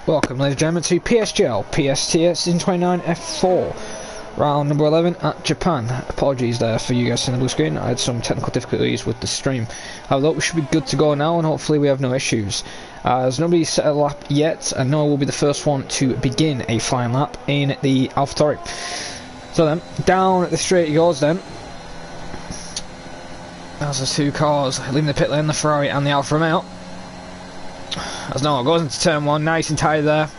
Welcome, ladies and gentlemen, to PSGL, PSTS Season 29 F4, round number 11 at Japan. Apologies there for you guys seeing the blue screen. I had some technical difficulties with the stream. However, we should be good to go now, and hopefully we have no issues. As nobody's set a lap yet, and Noah will be the first one to begin a flying lap in the AlphaTauri. So then, down the straight he goes then. As there's two cars leaving the pit lane, the Ferrari and the Alfa Romeo. As Noah goes into turn one, nice and tidy there,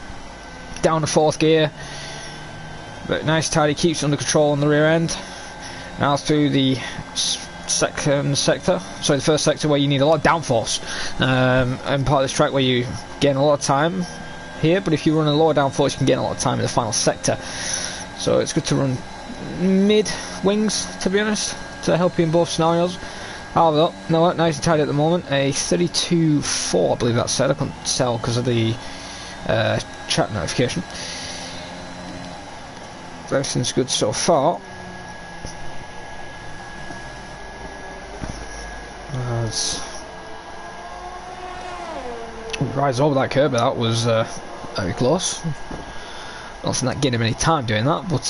down to fourth gear, but nice and tidy, keeps it under control on the rear end. Now through the second sector, sorry, the first sector where you need a lot of downforce, and part of this track where you gain a lot of time here, but if you run a lower downforce you can gain a lot of time in the final sector. So it's good to run mid wings, to be honest, to help you in both scenarios. However, no, nice and tidy at the moment. A 32.4, I believe that said. I couldn't tell because of the chat notification. Everything's good so far. As we rise over that curb, that was very close. Not that getting him any time doing that, but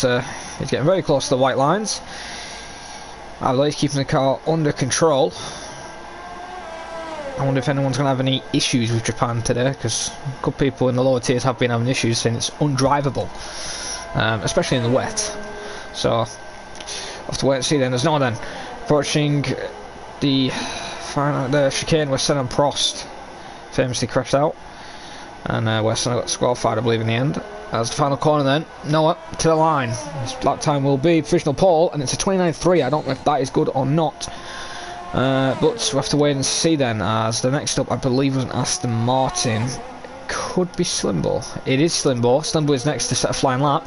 he's getting very close to the white lines. He's keeping the car under control. I wonder if anyone's going to have any issues with Japan today, because a couple people in the lower tiers have been having issues saying it's undrivable, especially in the wet. So I'll have to wait and see then. There's no one then approaching the chicane where Senna and Prost famously crashed out, and where Senna got disqualified, I believe, in the end. As the final corner then, Noah to the line. His lap time will be provisional pole, and it's a 29.3. I don't know if that is good or not, but we'll have to wait and see then, as the next up I believe was an Aston Martin. Could be Slimbo. It is Slimbo. Slimbo is next to set a flying lap.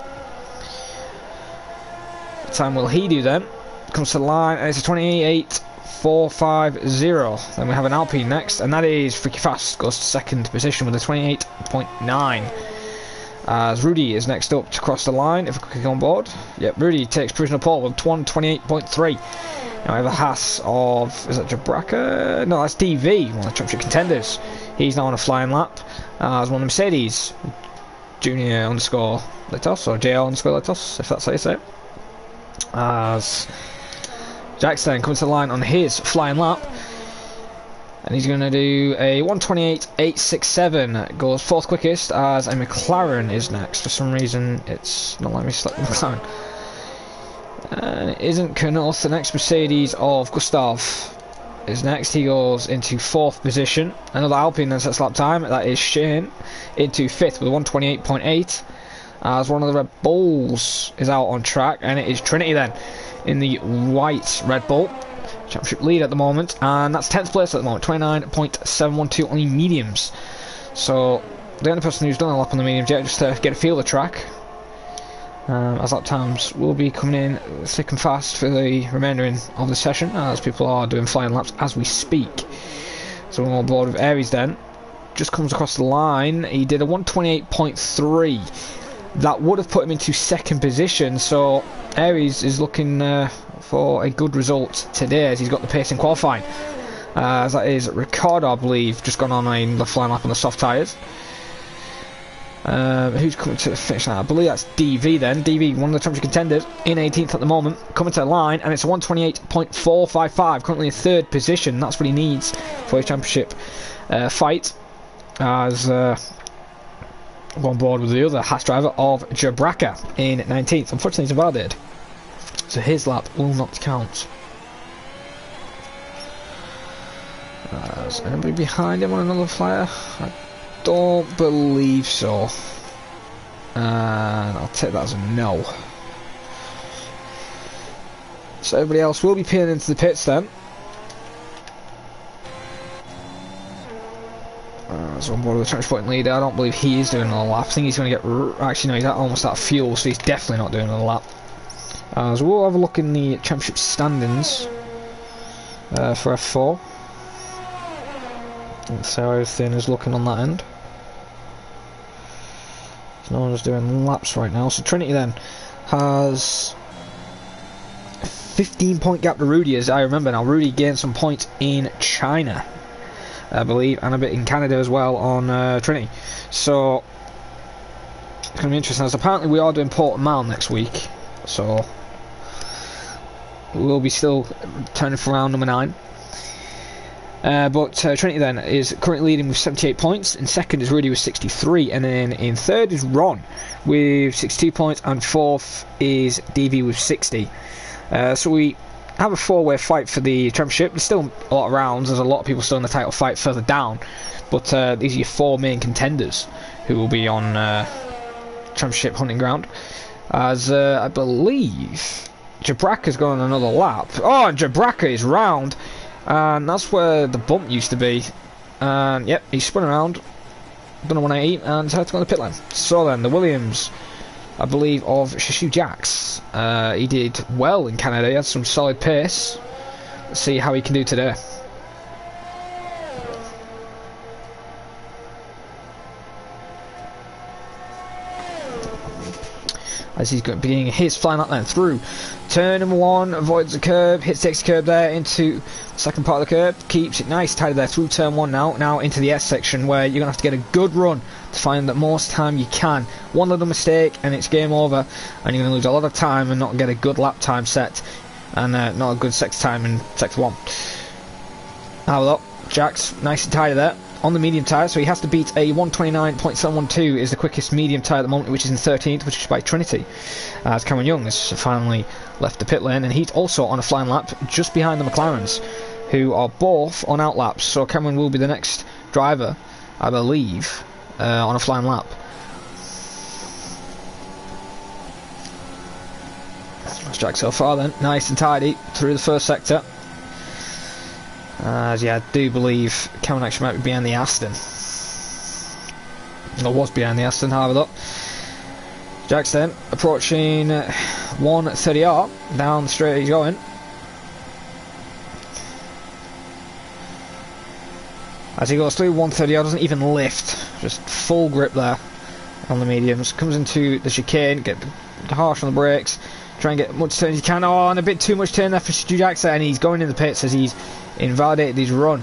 What time will he do then? Comes to the line, and it's a 28.450. Then we have an Alpine next, and that is Freaky Fast, goes to second position with a 28.9. As Rudy is next up to cross the line, if we click on board. Yep, Rudy takes provisional pole with 28.3. Now we have a Haas of, is that Jabraka? No, that's DV, one of the championship contenders. He's now on a flying lap. As one of the Mercedes, Junior underscore Litos, or JL underscore Litos, if that's how you say it. As Jackson comes to the line on his flying lap. And he's going to do a 128.867, goes fourth quickest, as a McLaren is next. For some reason, it's not letting me select the McLaren. And it isn't Kernos. The next Mercedes of Gustav is next. He goes into fourth position. Another Alpine then sets lap time. That is Shane into fifth with a 128.8. As one of the Red Bulls is out on track, and it is Trinity then in the white Red Bull. Championship lead at the moment, and that's 10th place at the moment, 29.712 on the mediums. So the only person who's done a lap on the mediums yet, just to get a feel of the track, as lap times will be coming in thick and fast for the remainder of the session, as people are doing flying laps as we speak. So we're on board with Aries then, just comes across the line. He did a 128.3. that would have put him into second position, so Aries is looking for a good result today, as he's got the pace in qualifying. As that is Ricardo, I believe, just gone on the flying lap on the soft tyres. Who's coming to the finish now? I believe that's DV then. DV, one of the championship contenders, in 18th at the moment, coming to the line, and it's a 128.455, currently in third position. That's what he needs for his championship fight. As on board with the other Haas driver of Jabraka in 19th. Unfortunately, he's invalidated, so his lap will not count. Is anybody behind him on another flyer? I don't believe so. And I'll take that as a no. So everybody else will be peeling into the pits then. So on board with the championship point leader. I don't believe he is doing another lap. I think he's going to get... Actually, no, he's almost out of fuel, so he's definitely not doing another lap. So we'll have a look in the championship standings for F4. Let's see how everything is looking on that end. So no one's doing laps right now. So Trinity then has 15-point gap to Rudy, as I remember now. Rudy gained some points in China, I believe, and a bit in Canada as well on Trinity. So It's going to be interesting, as apparently we are doing Port Mile next week, so we will be still turning for round number 9. But Trinity then is currently leading with 78 points. In second is Rudy with 63, and then in third is Ron with 62 points, and fourth is DV with 60. So we have a 4-way fight for the championship. There's still a lot of rounds. There's a lot of people still in the title fight further down, but these are your 4 main contenders who will be on championship hunting ground. As I believe Jabraka's going on another lap. Oh, and Jabraka is round. And that's where the bump used to be. And yep, he spun around, done a 180, and had to go on the pit lane. So then, the Williams, I believe, of Shashu Jax. He did well in Canada, he had some solid pace. Let's see how he can do today. As he's beginning his flying up then through turn number 1, avoids the curb, hits the exit curb there into the second part of the curb, keeps it nice tidy there through turn 1 now into the S section, where you're going to have to get a good run to find that most time you can. One little mistake and it's game over, and you're going to lose a lot of time and not get a good lap time set, and not a good sector time in sector 1. Have a look, Jax nice and tidy there on the medium tyre, so he has to beat a 129.712 is the quickest medium tyre at the moment, which is in 13th, which is by Trinity, as Cameron Young has finally left the pit lane, and he's also on a flying lap just behind the McLarens, who are both on out laps. So Cameron will be the next driver, I believe, on a flying lap. That's Jack so far then, nice and tidy through the first sector. As yeah, I do believe Cameron actually might be behind the Aston. Or was behind the Aston, however though. Jack's then approaching 130R, down the straight he's going. As he goes through 130R, doesn't even lift, just full grip there on the mediums. Comes into the chicane, get harsh on the brakes, try and get as much turn as he can. Oh, and a bit too much turn there for Stu Jackson, and he's going in the pits as he's invalidated his run.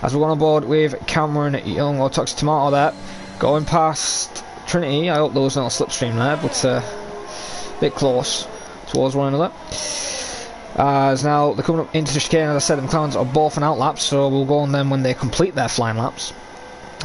As we're going on board with Cameron Young, or Toxic Tomato there, going past Trinity. I hope there was not a slipstream there, but a bit close towards one another. As now they're coming up into the chicane. As I said, the McLarens are both on out laps, so we'll go on them when they complete their flying laps.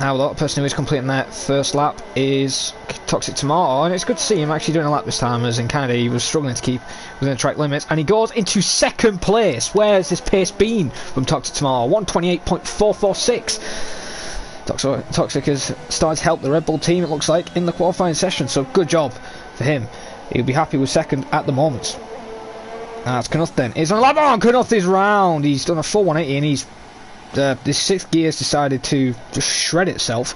Now the person who is completing their first lap is Toxic Tomato, and it's good to see him actually doing a lap this time, as in Canada he was struggling to keep within the track limits, and he goes into second place. Where has this pace been from Toxic Tomato? 128.446. Toxic has started to help the Red Bull team, it looks like, in the qualifying session, so good job for him. He'll be happy with second at the moment. That's Knuth then. He's on a lap. Oh, Knuth is round. He's done a full 180, and he's this 6th gear's decided to just shred itself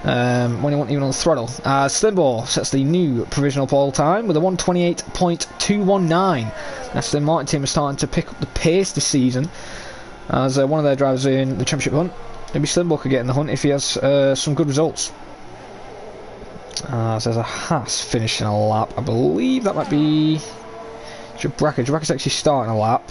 when he wasn't even on the throttle. Slimbo sets the new provisional pole time with a 128.219. Aston Martin team is starting to pick up the pace this season, as one of their drivers in the championship hunt. Maybe Slimbo could get in the hunt if he has some good results. So there's a Haas finishing a lap. I believe that might be Jabraka. Jabraka's actually starting a lap.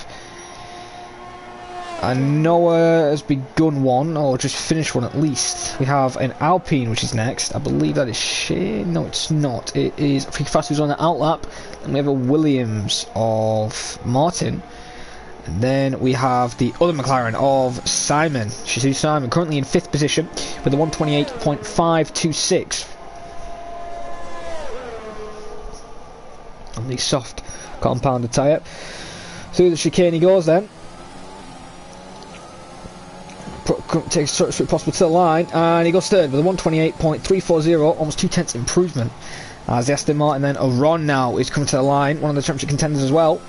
And Noah has begun one, or just finished one at least. We have an Alpine, which is next. I believe that is Shane. No, it's not. It is Freaky Fast, who's on the out lap. And we have a Williams of Martin. And then we have the other McLaren of Simon. Shizou Simon, currently in 5th position with a 128.526. On the soft compounded tyre. Through the chicane he goes then. Takes as short as possible to the line, and he goes third with a 128.340, almost 2/10 improvement. As the Aston Martin then, Ron now is coming to the line, one of the championship contenders as well.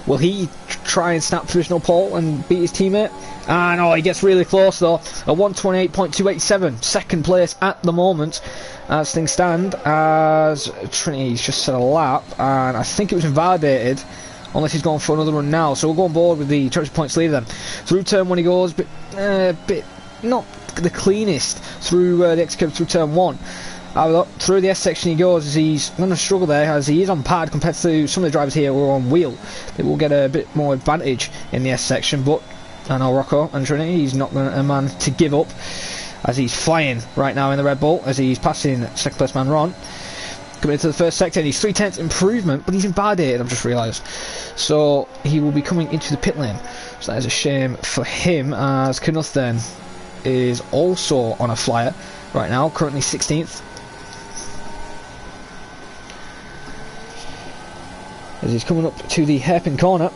Will he try and snap provisional pole and beat his teammate? And oh, he gets really close though. A 128.287, second place at the moment as things stand, as Trinity's just set a lap, and I think it was invalidated, unless he's going for another run now. So we'll go on board with the championship points leader then. Through turn 1 he goes, but bit not the cleanest through the exit curve through turn 1. Through the S section he goes, as he's going to struggle there, as he is on pad compared to some of the drivers here who are on wheel. They will get a bit more advantage in the S section, but I know Rocco and Trinity, he's not a man to give up, as he's flying right now in the Red Bull, as he's passing second place man Ron. Coming into the first sector, and he's 3/10 improvement, but he's invalidated, I've just realised. So he will be coming into the pit lane. So that is a shame for him, as Knuth then is also on a flyer right now, currently 16th. As he's coming up to the hairpin corner.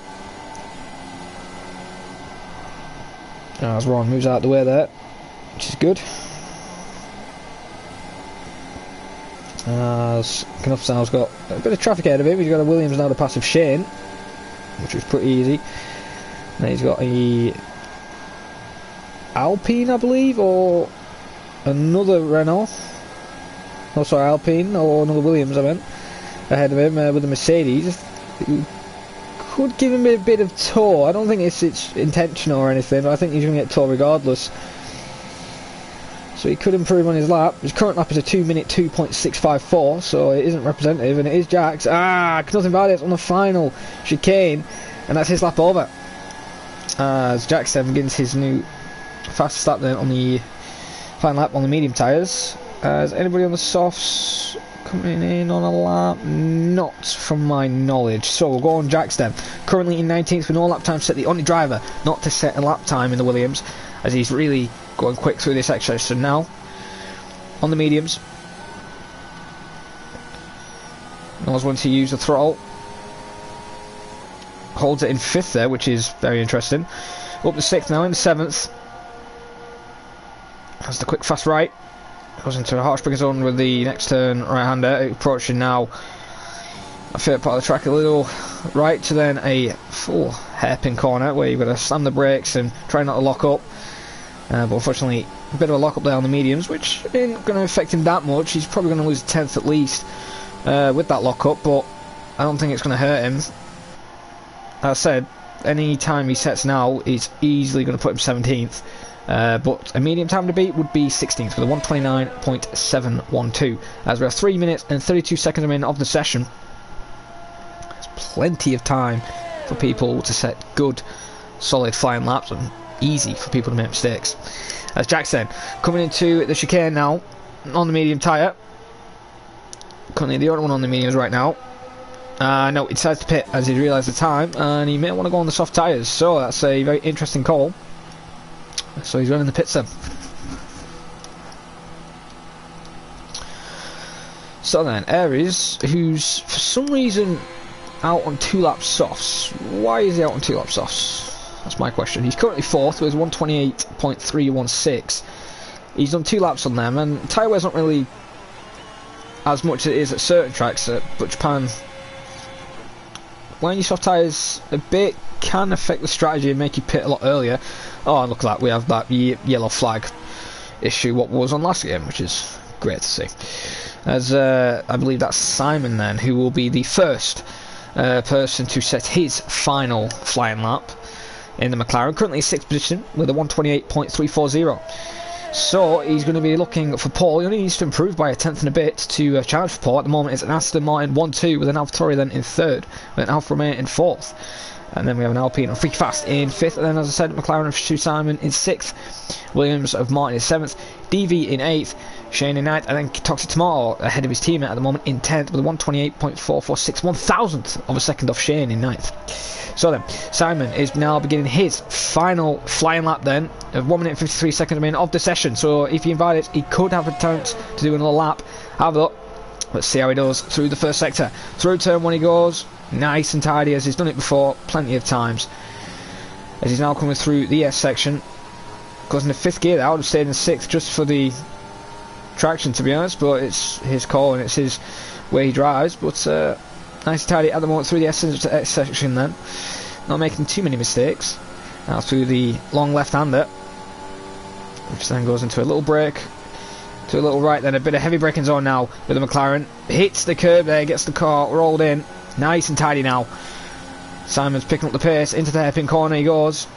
As Ron moves out of the way there, which is good. As Knuth's now's got a bit of traffic ahead of him. He's got a Williams now to pass of Shane, which was pretty easy. Then he's got a Alpine, I believe, or another Renault. Oh, sorry, Alpine, or another Williams, I meant, ahead of him with a Mercedes. Who could give him a bit of tow. I don't think it's intentional or anything, but I think he's going to get tow regardless. So he could improve on his lap. His current lap is a 2-minute 2.654, so it isn't representative, and it is Jack's. Knuth invalidates on the final chicane, and that's his lap over. As Jack's then begins his new fastest lap then on the final lap on the medium tyres. As anybody on the softs coming in on a lap? Not from my knowledge. So we'll go on Jack's then. Currently in 19th with no lap time set, the only driver not to set a lap time in the Williams, as he's really going quick through this exercise. So now on the mediums, knows when to use the throttle, holds it in 5th there, which is very interesting. Up to 6th now, in 7th. Has the quick fast right, goes into a harsh braking zone with the next turn right hander, approaching now a fair part of the track, a little right to then a full hairpin corner where you've got to slam the brakes and try not to lock up. But unfortunately, a bit of a lock up there on the mediums, which ain't going to affect him that much. He's probably going to lose a 10th at least with that lock up, but I don't think it's going to hurt him. As I said, any time he sets now is easily going to put him 17th. But a medium time to beat would be 16th with a 129.712. As we have 3 minutes and 32 seconds remaining of the session. There's plenty of time for people to set good, solid flying laps, and easy for people to make mistakes. As Jack said, coming into the chicane now on the medium tyre. Currently the only one on the mediums right now. No, he decides to pit as he realised the time, and he may want to go on the soft tyres. So that's a very interesting call. So he's running the pits then. So then, Aries, who's for some reason out on 2 lap softs. Why is he out on 2 lap softs? That's my question. He's currently 4th with 128.316. He's done 2 laps on them, and tyre wear's not really as much as it is at certain tracks, but Japan, wearing your soft tyres a bit can affect the strategy and make you pit a lot earlier. Oh, and look at that, we have that yellow flag issue what was on last game, which is great to see. As I believe that's Simon then, who will be the first person to set his final flying lap in the McLaren, currently 6th position with a 128.340. So he's going to be looking for Paul. He only needs to improve by a 10th and a bit to challenge for Paul. At the moment it's an Aston Martin 1-2 with an AlphaTauri then in 3rd, with an Alfa Romeo in 4th. And then we have an Alpine and Freaky Fast in 5th. And then, as I said, McLaren of Stu Simon in 6th. Williams of Martin in 7th. DV in 8th. Shane in 9th. And then Toxic Tomato ahead of his teammate at the moment in 10th with a 128.446. 1,000th of a second off Shane in 9th. So then, Simon is now beginning his final flying lap then of 1 minute and 53 seconds remaining of the session. So if he invited, he could have a chance to do another lap. Have a look. Let's see how he does through the first sector. Through turn 1 he goes. Nice and tidy as he's done it before plenty of times. As he's now coming through the S section. Goes into 5th gear there. I would have stayed in 6th just for the traction, to be honest. But it's his call and it's his way he drives. But nice and tidy at the moment through the S section then. Not making too many mistakes. Now through the long left-hander, which then goes into a little break. To a little right then. A bit of heavy braking zone now with the McLaren. Hits the curb there. Gets the car rolled in. Nice and tidy now. Simon's picking up the pace into the hairpin corner. He goes.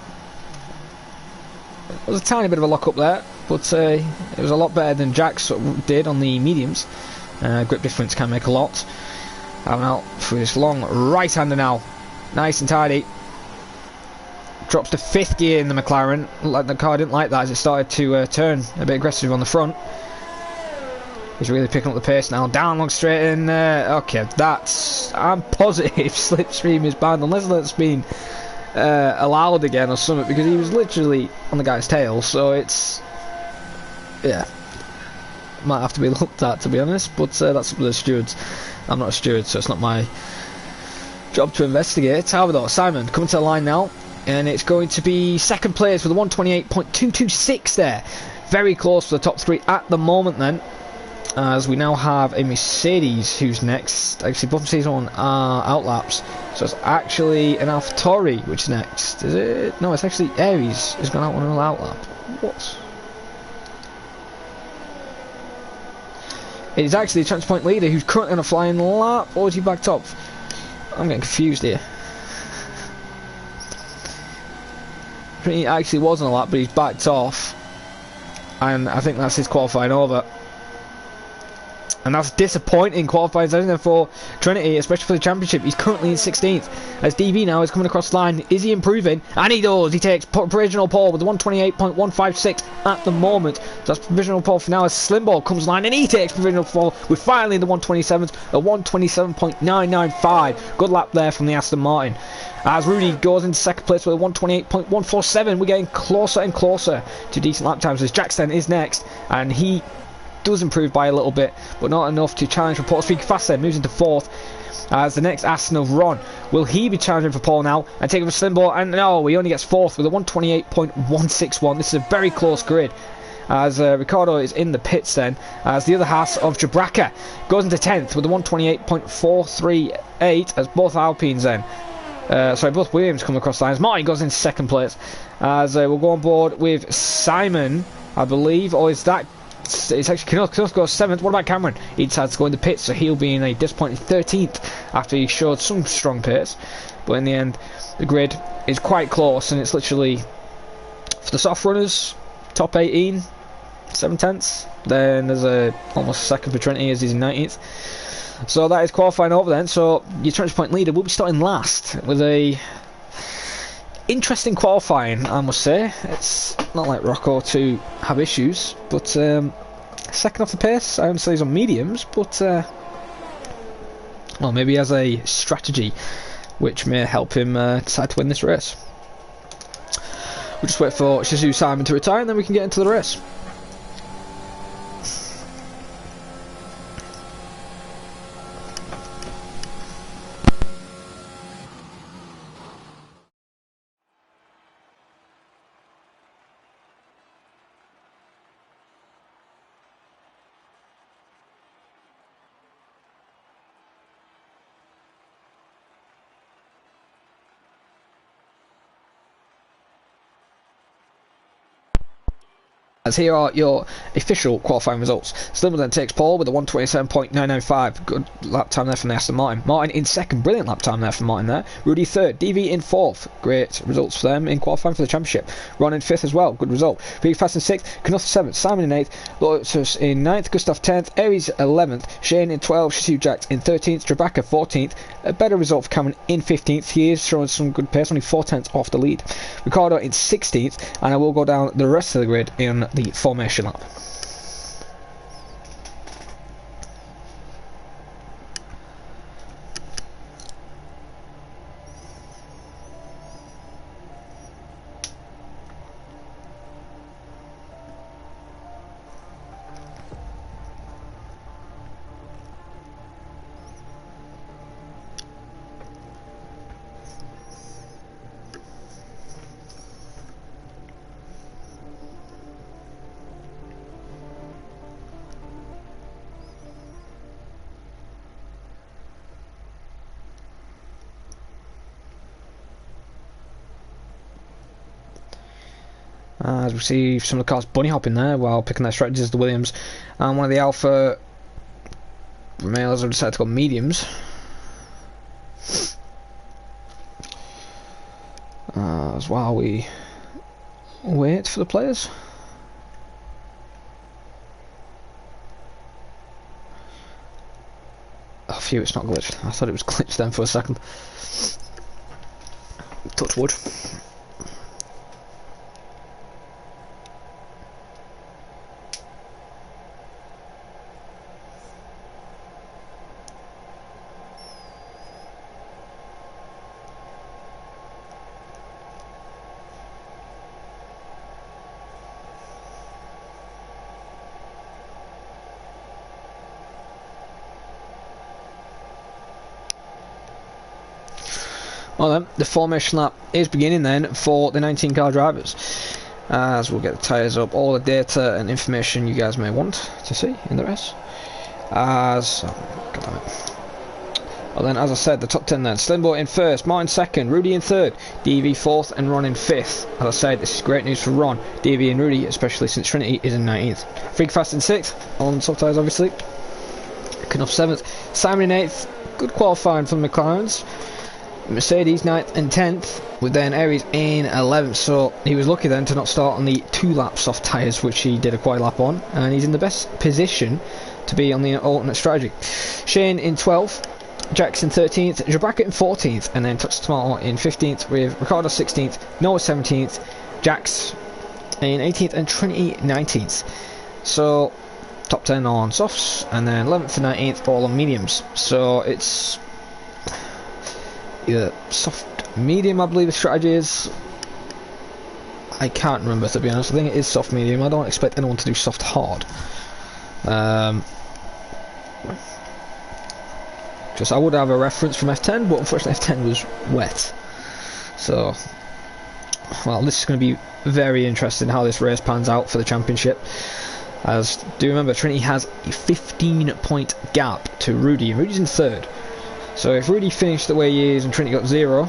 There was a tiny bit of a lock up there, but it was a lot better than Jack did on the mediums. Grip difference can make a lot. Having out through this long right hander now. Nice and tidy. Drops to 5th gear in the McLaren. Like the car didn't like that as it started to turn a bit aggressive on the front. He's really picking up the pace now. Down long straight in. Okay, I'm positive slipstream is banned unless that's been allowed again or something, because he was literally on the guy's tail. So it's, yeah, might have to be looked at, to be honest. But that's up to the stewards. I'm not a steward, so it's not my job to investigate. However, though, Simon coming to the line now, and it's going to be second place with a 128.226 there. Very close to the top three at the moment then, as we now have a Mercedes who's next. Actually, both Mercedes on outlaps, so it's actually an AlphaTauri which is next. Is it? No, it's actually Aries who's gone out on an outlap. What? It is actually the transfer point leader who's currently on a flying lap, or is he backed up? I'm getting confused here. He actually was on a lap, but he's backed off, and I think that's his qualifying over. And that's disappointing qualifying season for Trinity, especially for the championship. He's currently in 16th, as DB now is coming across the line. Is he improving? And he does. He takes provisional pole with the 128.156 at the moment. So that's provisional pole for now, as Slimball comes line, and he takes provisional pole with finally the 127th, a 127.995. Good lap there from the Aston Martin. As Rudy goes into second place with a 128.147, we're getting closer and closer to decent lap times, as Jackson is next, and he does improve by a little bit, but not enough to challenge for pole. Speaking fast then, moves into fourth, as the next Aston of Ron. Will he be challenging for pole now and taking for Slimball? And no, he only gets fourth with a 128.161. This is a very close grid, as Ricardo is in the pits then, as the other half of Jabraka goes into 10th with a 128.438, as both Alpines then, both Williams come across the lines. Martin goes into second place, as we'll go on board with Simon, I believe, or is that... It's actually Knuth goes 7th. What about Cameron? He decides to go in the pits, so he'll be in a disappointing 13th after he showed some strong pace. But in the end, the grid is quite close, and it's literally for the soft runners, top 18, 7/10. Then there's almost second for Trinity, as he's in 19th. So that is qualifying over then. So your transfer point leader will be starting last with a interesting qualifying, I must say. It's not like Rocco to have issues, but second off the pace. I understand he's on mediums, but well, maybe he has a strategy which may help him decide to win this race. We'll just wait for Shizu Simon to retire, and then we can get into the race. As here are your official qualifying results. Slimmer then takes pole with a 127.995. Good lap time there from the Aston Martin. Martin in second. Brilliant lap time there from Martin there. Rudy third. DV in fourth. Great results for them in qualifying for the championship. Ron in fifth as well. Good result. Big Fast in sixth. Knuth seventh. Simon in eighth. Lotus in ninth. Gustav 10th. Aries 11th. Shane in 12th. Shizu Jack in 13th. Strabaka 14th. A better result for Cameron in 15th. He is showing some good pace. Only 4/10 off the lead. Ricardo in 16th. And I will go down the rest of the grid in the formation lap. As we see some of the cars bunny hopping there while picking their strategies, the Williams, and one of the Alpha males have decided to go mediums. As while we wait for the players. Oh, phew, it's not glitched. I thought it was glitched then for a second. Touch wood. Well then, the formation lap is beginning then for the 19 car drivers. As we'll get the tyres up, all the data and information you guys may want to see in the race. Well then, as I said, the top 10 then. Slimbo in first, Martin second, Rudy in third, DV fourth and Ron in fifth. As I said, this is great news for Ron, DV and Rudy, especially since Trinity is in 19th. Freak Fast in sixth, on soft tyres obviously. Knopf seventh, Simon in eighth, good qualifying for the McLarens. Mercedes 9th and 10th, with then Aries in 11th, so he was lucky then to not start on the 2-lap soft tyres, which he did a quite lap on, and he's in the best position to be on the alternate strategy. Shane in 12th, Jackson 13th, Jabraka in 14th, and then Touch Tomato in 15th, with Ricardo 16th, Noah 17th, Jax in 18th, and Trinity 19th. So, top 10 on softs, and then 11th and 19th all on mediums. So, it's either soft medium, I believe the strategy is. I can't remember, to be honest. I think it is soft medium. I don't expect anyone to do soft hard. Just I would have a reference from F10, but unfortunately F10 was wet. So, well, this is going to be very interesting how this race pans out for the championship. As do remember, Trinity has a 15-point gap to Rudy, and Rudy's in third. So if Rudy finished the way he is and Trinity got 0,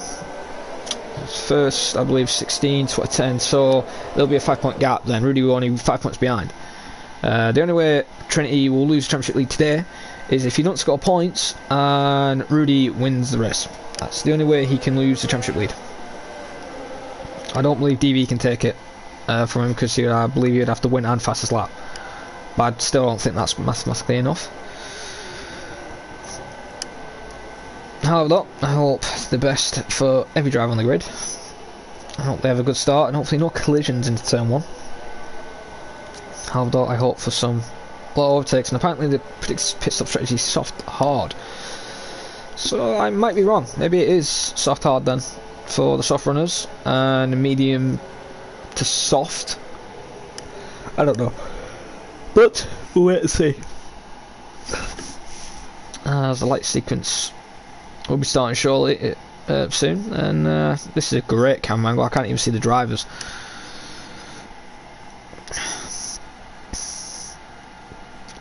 first I believe 16 to 10, so there'll be a 5-point gap then. Rudy will only be 5 points behind. The only way Trinity will lose the championship lead today is if he don't score points and Rudy wins the race. That's the only way he can lose the championship lead. I don't believe DV can take it from him, because I believe he'd have to win and fastest lap. But I still don't think that's mathematically enough. However, I hope the best for every driver on the grid. I hope they have a good start and hopefully no collisions into turn 1. However, I hope for some low overtakes, and apparently the predicted pit stop strategy is soft hard. So I might be wrong. Maybe it is soft hard then for the soft runners, and medium to soft. I don't know. But we'll wait and see. As the light sequence will be starting shortly soon, and this is a great camera angle. I can't even see the drivers.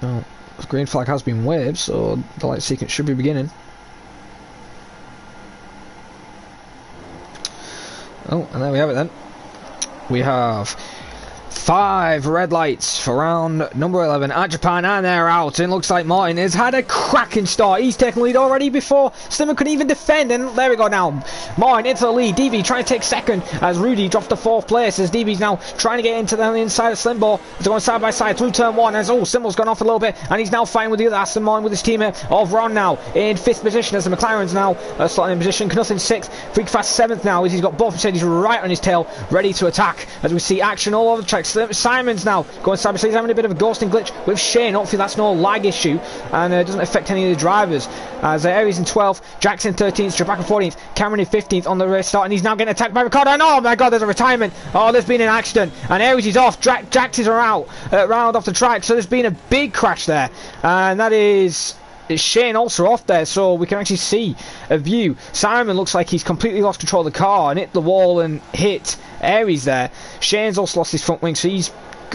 Oh, the green flag has been waved, so the light sequence should be beginning. Oh, and there we have it then. We have 5 red lights for round number 11 at Japan, and they're out. And it looks like Martin has had a cracking start. He's taken the lead already before Slimmer could even defend, and there we go now. Martin into the lead. DV trying to take second as Rudy dropped to 4th place, as DV's now trying to get into the inside of Slimbo. They're going side by side through turn 1 as Slimbo's gone off a little bit, and he's now fighting with the other Aston Martin with his teammate of Ron now in 5th position, as the McLaren's now starting in position. Knuth in 6th, Freak Fast 7th now, as he's got both Mercedes right on his tail, ready to attack, as we see action all over the track. Simon's now going side by side. He's having a bit of a ghosting glitch with Shane. Hopefully that's no lag issue, and it doesn't affect any of the drivers. As Aries in 12th, Jackson 13th, Jabraka 14th, Cameron in 15th on the race start, and he's now getting attacked by Ricardo. And oh my god, there's a retirement. Oh, there's been an accident, and Aries is off. Jaxes are out, round off the track, so there's been a big crash there, and that is Shane also off there, so we can actually see a view. Simon looks like he's completely lost control of the car and hit the wall and hit Aries there. Shane's also lost his front wing, so he's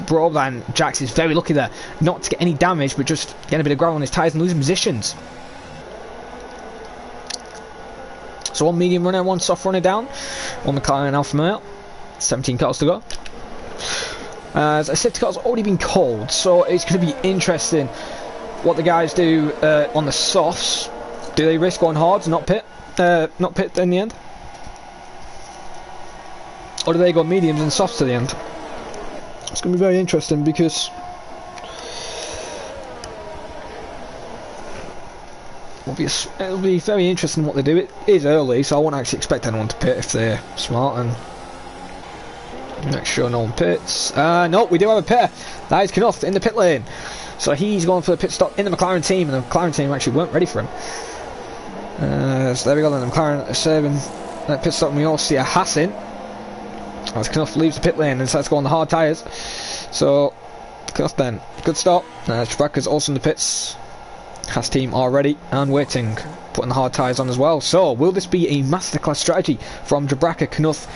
brought up, and Jax is very lucky there not to get any damage, but just getting a bit of gravel on his tyres and losing positions. So one medium runner, one soft runner down, one McLaren Alfa Romeo, 17 cars to go. As safety car's already been called, so it's going to be interesting what the guys do on the softs. Do they risk going hard to not pit in the end, or do they go mediums and softs to the end? It's going to be very interesting, because it'll be very interesting what they do. It is early, so I won't actually expect anyone to pit if they're smart, and make sure no one pits. No, we do have a pit. That is Knuth in the pit lane, so he's going for the pit stop in the McLaren team, and the McLaren team actually weren't ready for him. So there we go then, the McLaren are saving that pit stop, and we all see a Haas in as Knuth leaves the pit lane and decides to go on the hard tyres. So Knuth then, good stop. Jabraka's also in the pits, Has team already and waiting, putting the hard tyres on as well. So will this be a masterclass strategy from Jabraka Knuth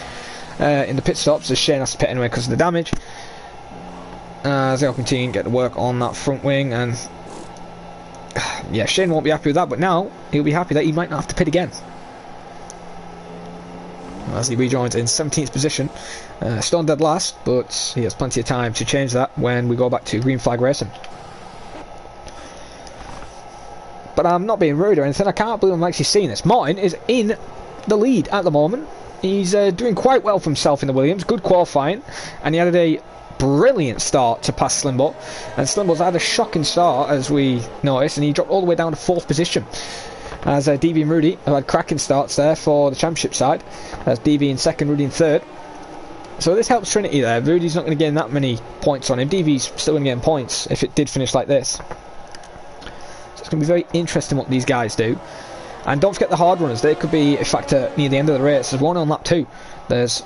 in the pit stops, as Shane has to pit anyway because of the damage, as they'll continue to get to work on that front wing. And yeah, Shane won't be happy with that, but now he'll be happy that he might not have to pit again, as he rejoins in 17th position. Still dead last, but he has plenty of time to change that when we go back to green flag racing. But I'm not being rude or anything, I can't believe I'm actually seeing this. Martin is in the lead at the moment. He's doing quite well for himself in the Williams, good qualifying, and he had a brilliant start to pass Slimbo, and Slimbo's had a shocking start as we noticed, and he dropped all the way down to 4th position. As DV and Rudy have had cracking starts there for the championship side, as DV in 2nd, Rudy in 3rd. So this helps Trinity there. Rudy's not going to gain that many points on him. DV's still going to get points if it did finish like this. So it's going to be very interesting what these guys do. And don't forget the hard runners, they could be a factor near the end of the race. There's one on lap 2. There's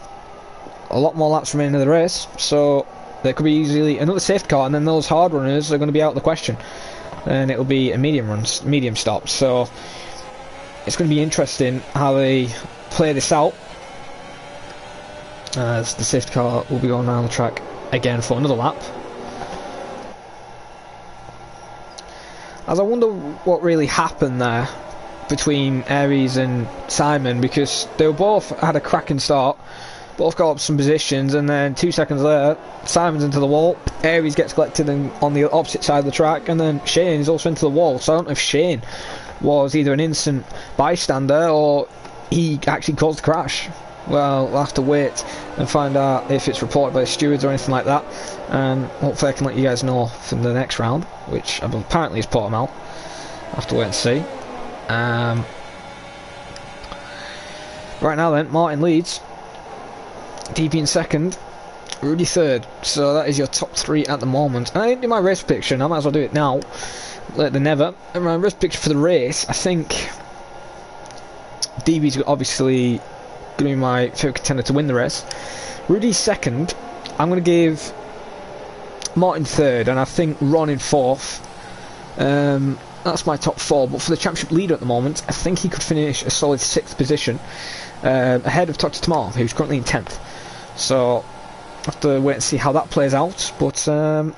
a lot more laps remaining of the race, so there could be easily another safety car, and then those hard runners are going to be out of the question. And it'll be a medium stop. So it's going to be interesting how they play this out, as the safety car will be going around the track again for another lap. As I wonder what really happened there between Aries and Simon, because they were both had a cracking start, both got up some positions, and then 2 seconds later Simon's into the wall, Aries gets collected on the opposite side of the track, and then Shane is also into the wall. So I don't know if Shane was either an innocent bystander or he actually caused the crash. Well, we'll have to wait and find out if it's reported by the stewards or anything like that, and hopefully I can let you guys know from the next round, which apparently is Portimao. I'll have to wait and see. Right now then, Martin leads, DP in 2nd, Rudy 3rd. So that is your top 3 at the moment. And I didn't do my race prediction, I might as well do it now, later than never. And my race prediction for the race, I think DB's obviously going to be my favourite contender to win the race. Rudy's 2nd, I'm going to give Martin 3rd, and I think Ron in 4th. That's my top 4, but for the championship leader at the moment, I think he could finish a solid 6th position, ahead of Dr. Tamar, who's currently in 10th. So I have to wait and see how that plays out, but that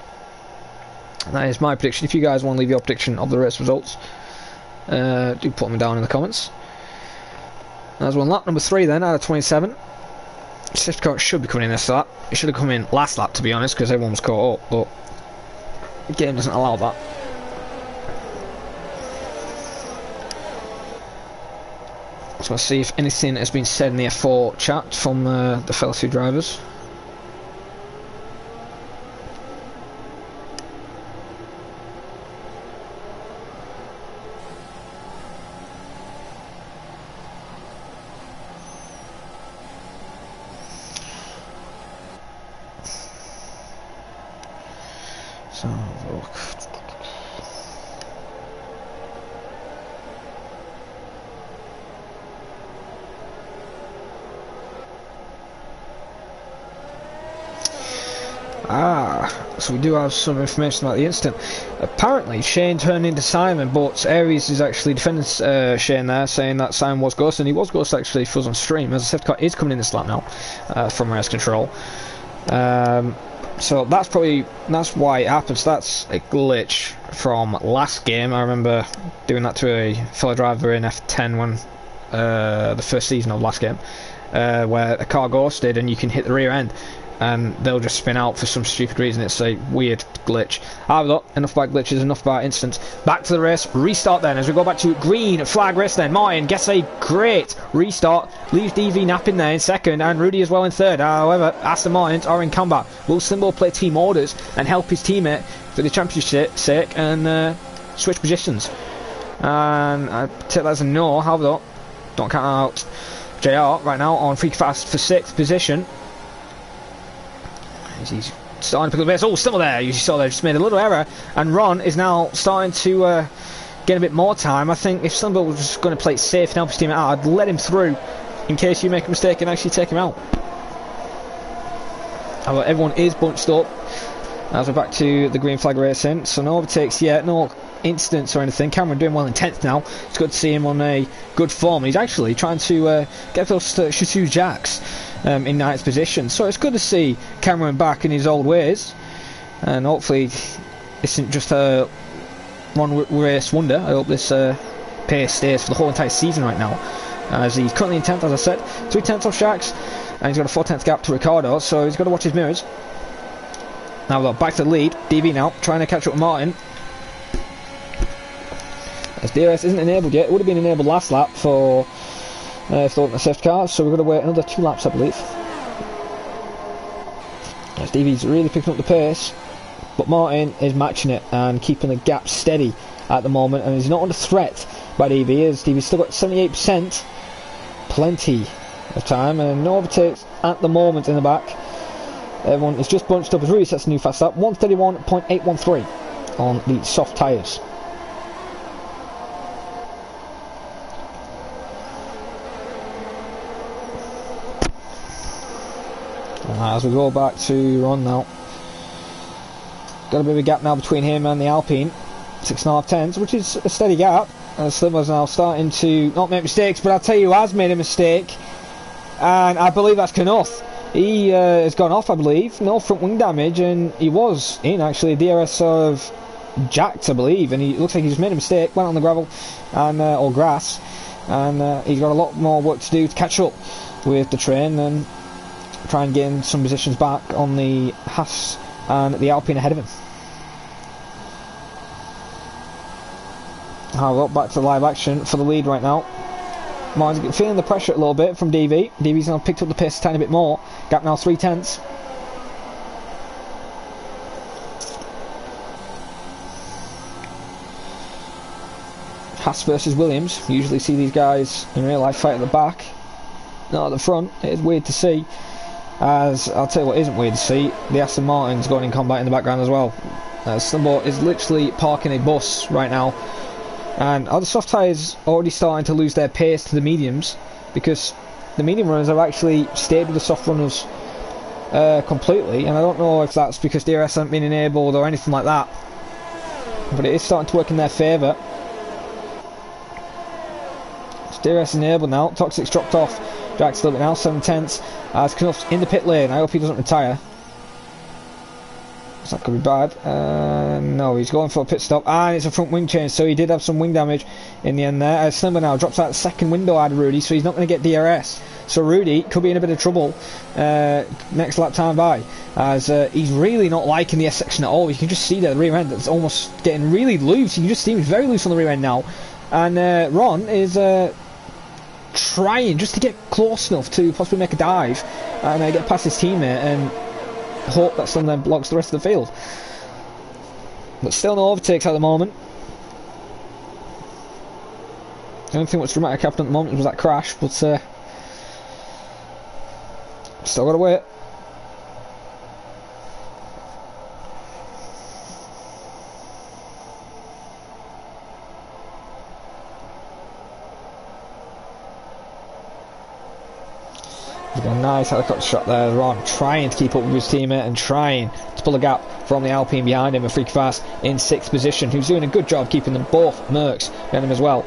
is my prediction. If you guys want to leave your prediction of the race results, do put them down in the comments. There's one lap, number 3 then, out of 27. Safety car should be coming in this lap. It should have come in last lap, to be honest, because everyone was caught up, but the game doesn't allow that. So let's see if anything has been said in the F4 chat from the fellow 2 drivers. So look. So we do have some information about the incident. Apparently Shane turned into Simon, but Aries is actually defending Shane there, saying that Simon was ghost, and he was ghost actually for us on stream, as the safety car is coming in this lap now from race control. So that's why it happens. That's a glitch from last game. I remember doing that to a fellow driver in F10 when the first season of last game, where a car ghosted and you can hit the rear end and they'll just spin out for some stupid reason. It's a weird glitch. However, enough about glitches, enough about incidents. Back to the race, restart then, as we go back to green flag race then. Martin gets a great restart, leaves DV napping there in 2nd, and Rudy as well in 3rd. However, Aston Martins are in combat. Will Slimbo play team orders and help his teammate for the championship sake and switch positions? And I take that as a no. However, don't count out JR right now on Freaky Fast for 6th position. He's starting to pick up the pace. Oh, still there. You saw they just made a little error, and Ron is now starting to get a bit more time. I think if Slimbo was just going to play it safe and help his team out, I'd let him through in case you make a mistake and actually take him out. However, everyone is bunched up. As we're back to the green flag racing, so no overtakes yet, no incidents or anything. Cameron doing well in 10th now. It's good to see him on a good form. He's actually trying to get close to Chateau Jacques in 9th position. So it's good to see Cameron back in his old ways, and hopefully isn't just a one race wonder. I hope this pace stays for the whole entire season right now, as he's currently in 10th, as I said, 3 tenths off Jacques, and he's got a 4 tenth gap to Ricardo, so he's got to watch his mirrors. Now we're back to the lead. DB now trying to catch up with Martin, as DRS isn't enabled yet. It would have been enabled last lap for if they weren't the safety cars, so we're going to wait another 2 laps, I believe. As DB's really picking up the pace, but Martin is matching it and keeping the gap steady at the moment, and he's not under threat by DB, as DB's still got 78%, plenty of time, and no overtakes at the moment in the back. Everyone is just bunched up as Rudy sets a new fast lap, 131.813 on the soft tyres. As we go back to Ron now, got a bit of a gap now between him and the Alpine, 6.5 tenths, which is a steady gap. And Slimmer's now starting to not make mistakes, but I'll tell you who has made a mistake, and I believe that's Knuth. He has gone off, I believe, no front wing damage, and he was in actually DRS sort of jacked, I believe, and he looks like he's made a mistake, went on the gravel and or grass, and he's got a lot more work to do to catch up with the train and try and gain some positions back on the Haas and the Alpine ahead of him. Well, back to live action for the lead right now. Martin's feeling the pressure a little bit from DV. DV's now picked up the pace a tiny bit more. Gap now 3 tenths. Haas versus Williams. You usually see these guys in real life fight at the back, not at the front. It is weird to see. As I'll tell you what isn't weird to see, the Aston Martin's going in combat in the background as well. Slumbo is literally parking a bus right now, and the soft tyres already starting to lose their pace to the mediums, because the medium runners have actually stayed with the soft runners completely, and I don't know if that's because DRS hasn't been enabled or anything like that, but it is starting to work in their favour. It's DRS enabled now. Toxic's dropped off Jack's a little bit now, 7 tenths, as Knuth's in the pit lane. I hope he doesn't retire. That could be bad. No, he's going for a pit stop, and it's a front wing change, so he did have some wing damage in the end there. Slimmer now drops out the second window out of Rudy, so he's not going to get DRS. So Rudy could be in a bit of trouble next lap time by, as he's really not liking the S section at all. You can just see there the rear end that's almost getting really loose. You can just see him very loose on the rear end now, and Ron is trying just to get close enough to possibly make a dive and get past his teammate and hope that someone then blocks the rest of the field. But still no overtakes at the moment. The only thing that's dramatic happened at the moment was that crash, but still got to wait. He's got a nice helicopter shot there. Ron trying to keep up with his teammate and trying to pull a gap from the Alpine behind him. And Freaky Fast in 6th position, who's doing a good job keeping them both Mercs behind him as well.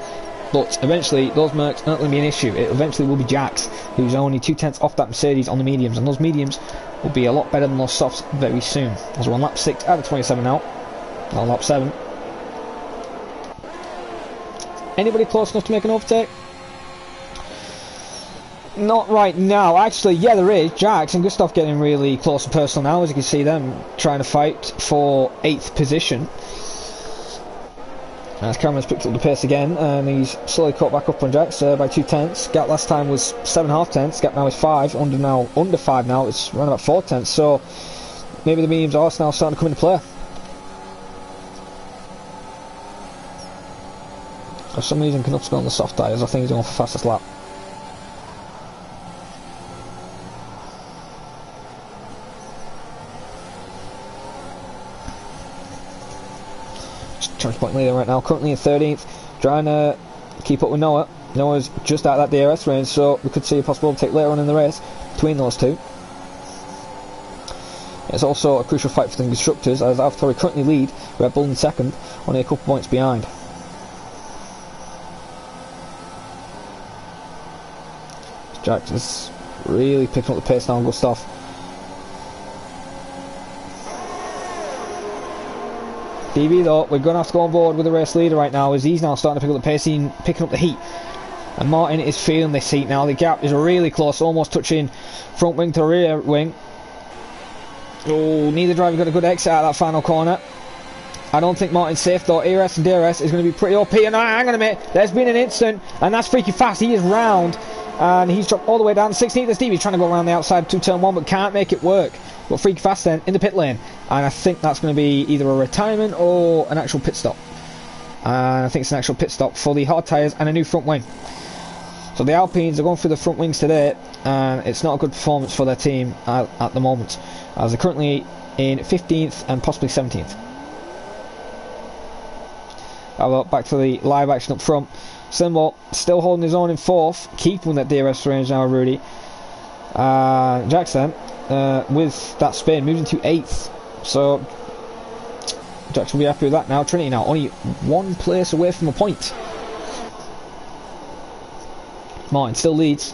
But eventually those Mercs aren't going to be an issue. It eventually will be Jax, who's only 2 tenths off that Mercedes on the mediums, and those mediums will be a lot better than those softs very soon. As we're on lap 6 out of 27 now, on lap 7. Anybody close enough to make an overtake? Not right now. Actually, yeah, there is. Jax and Gustav getting really close and personal now, as you can see them trying to fight for 8th position. As Cameron's picked up the pace again, and he's slowly caught back up on Jax by 2 tenths. Gap last time was 7.5 tenths. Gap now is 5. Under 5 now. It's around about 4 tenths. So maybe the mediums are now starting to come into play. For some reason, Knuth's going on the soft tyres. I think he's going for fastest lap. Charge point leader right now, currently in 13th, trying to keep up with Noah. Noah's just out of that DRS range, so we could see a possible take later on in the race between those two. It's also a crucial fight for the constructors, as AlphaTauri currently lead, Red Bull in second, only a couple points behind. Jack is really picking up the pace now on Gustav. DB though, we're going to have to go on board with the race leader right now, as he's now starting to pick up the pace, picking up the heat. And Martin is feeling this heat now. The gap is really close, almost touching front wing to rear wing. Oh, neither driver got a good exit out of that final corner. I don't think Martin's safe though. ERS and DRS is going to be pretty OP. And hang on a minute, there's been an instant, and that's freaky fast. He is round, and he's dropped all the way down. 16th, there's Stevie trying to go around the outside 2 turn 1, but can't make it work. But freaky fast then in the pit lane, and I think that's going to be either a retirement or an actual pit stop. And I think it's an actual pit stop for the hard tyres and a new front wing. So the Alpines are going through the front wings today, and it's not a good performance for their team at the moment, as they're currently in 15th and possibly 17th. Back to the live action up front. Slimbo still holding his own in 4th, keeping that DRS range now, Rudy. Jackson, with that spin, moves into 8th. So Jackson will be happy with that now. Trinity now only 1 place away from a point. Martin still leads.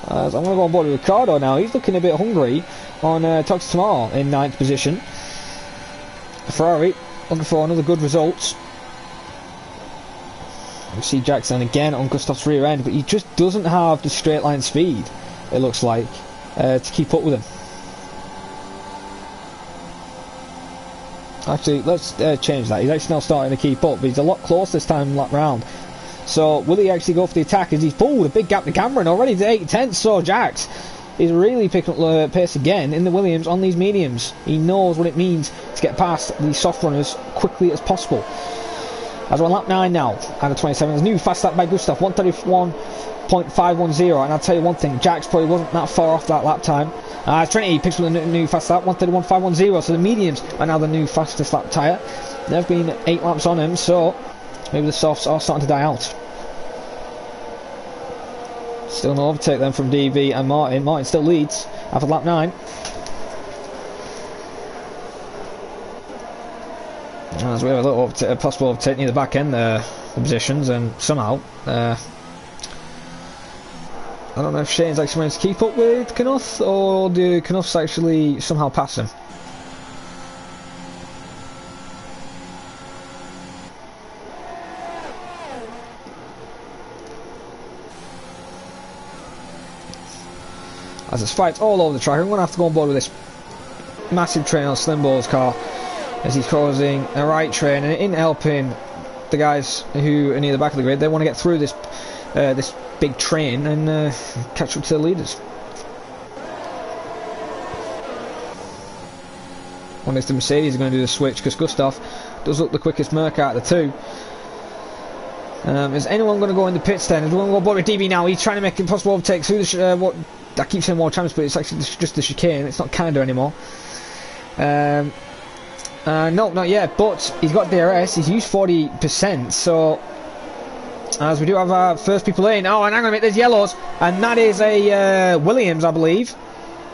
As I'm going to go on board with Ricardo now. He's looking a bit hungry on Tox Tamar in 9th position. Ferrari looking for another good result. We see Jackson again on Gustav's rear end, but he just doesn't have the straight line speed, it looks like, to keep up with him. Actually, let's change that. He's actually now starting to keep up, but he's a lot closer this time lap round. So will he actually go for the attack? As he's pulled a big gap to Cameron already to 8 tenths. So Jax is really picking up the pace again in the Williams on these mediums. He knows what it means to get past these soft runners quickly as possible. As we're on lap 9 now, out of 27, there's a new fast lap by Gustav, 131.510. And I'll tell you one thing, Jax probably wasn't that far off that lap time. Trinity picks up the new fast lap, 131.510. So the mediums are now the new fastest lap tyre. There have been 8 laps on him, so maybe the softs are starting to die out. Still no overtake then from DV and Martin. Martin still leads after lap 9. As we have a little possible overtake near the back end there, the positions, and somehow I don't know if Shane's actually managed to keep up with Knuth, or do Knuths actually somehow pass him? As there's fights all over the track, I'm going to have to go on board with this massive train on Slimbo's car, as he's causing a right train and in helping the guys who are near the back of the grid. They want to get through this this big train and catch up to the leaders. One is the Mercedes are going to do the switch, because Gustav does look the quickest Merc out of the two. Is anyone going to go in the pits then? Is anyone going to go on board with DB now? He's trying to make impossible overtakes through the what I keep saying more times, but it's actually just the chicane. It's not kinda anymore. No, not yet, but he's got DRS. He's used 40%, so as we do have our first people in. Oh, and hang on a minute, there's yellows, and that is a Williams, I believe.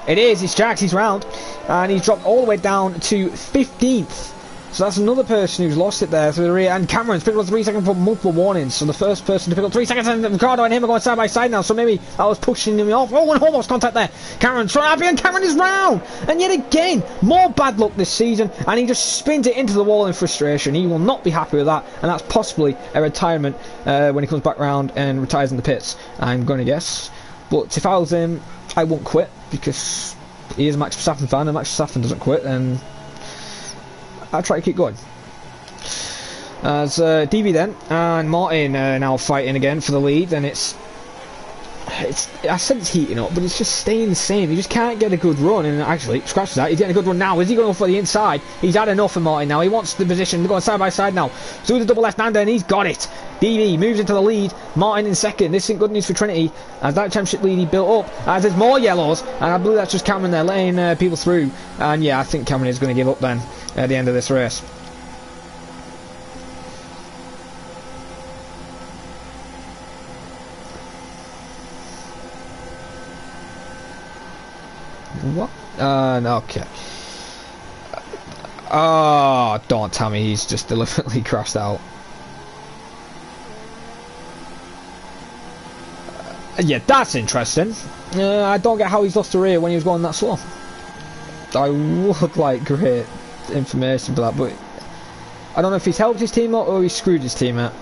It is, it's Jax, he's round, and he's dropped all the way down to 15th. So that's another person who's lost it there through the rear. And Cameron's picked up 3 seconds for multiple warnings. So the first person to pick up 3 seconds, and Ricardo and him are going side by side now. So maybe I was pushing him off. Oh, and almost contact there. Cameron's so happy, and Cameron is round. And yet again, more bad luck this season. And he just spins it into the wall in frustration. He will not be happy with that. And that's possibly a retirement when he comes back round and retires in the pits, I'm going to guess. But if I was him, I won't quit, because he is a Max Verstappen fan, and Max Verstappen doesn't quit. And I'll try to keep going. As DB then and Martin now fighting again for the lead, and it's I said it's heating up, but it's just staying the same. He just can't get a good run, and actually, scratch that, he's getting a good run now. Is he going for the inside? He's had enough for Martin now. He wants the position. They're going side by side now. So the double left-hander, and he's got it. DB moves into the lead. Martin in second. This isn't good news for Trinity, as that championship lead he built up. As there's more yellows, and I believe that's just Cameron there letting people through. And yeah, I think Cameron is going to give up then at the end of this race. What? No, okay. Oh, don't tell me he's just deliberately crashed out. Yeah, that's interesting. I don't get how he's lost the rear when he was going that slow. I would like great information for that, but I don't know if he's helped his teammate or he's screwed his teammate.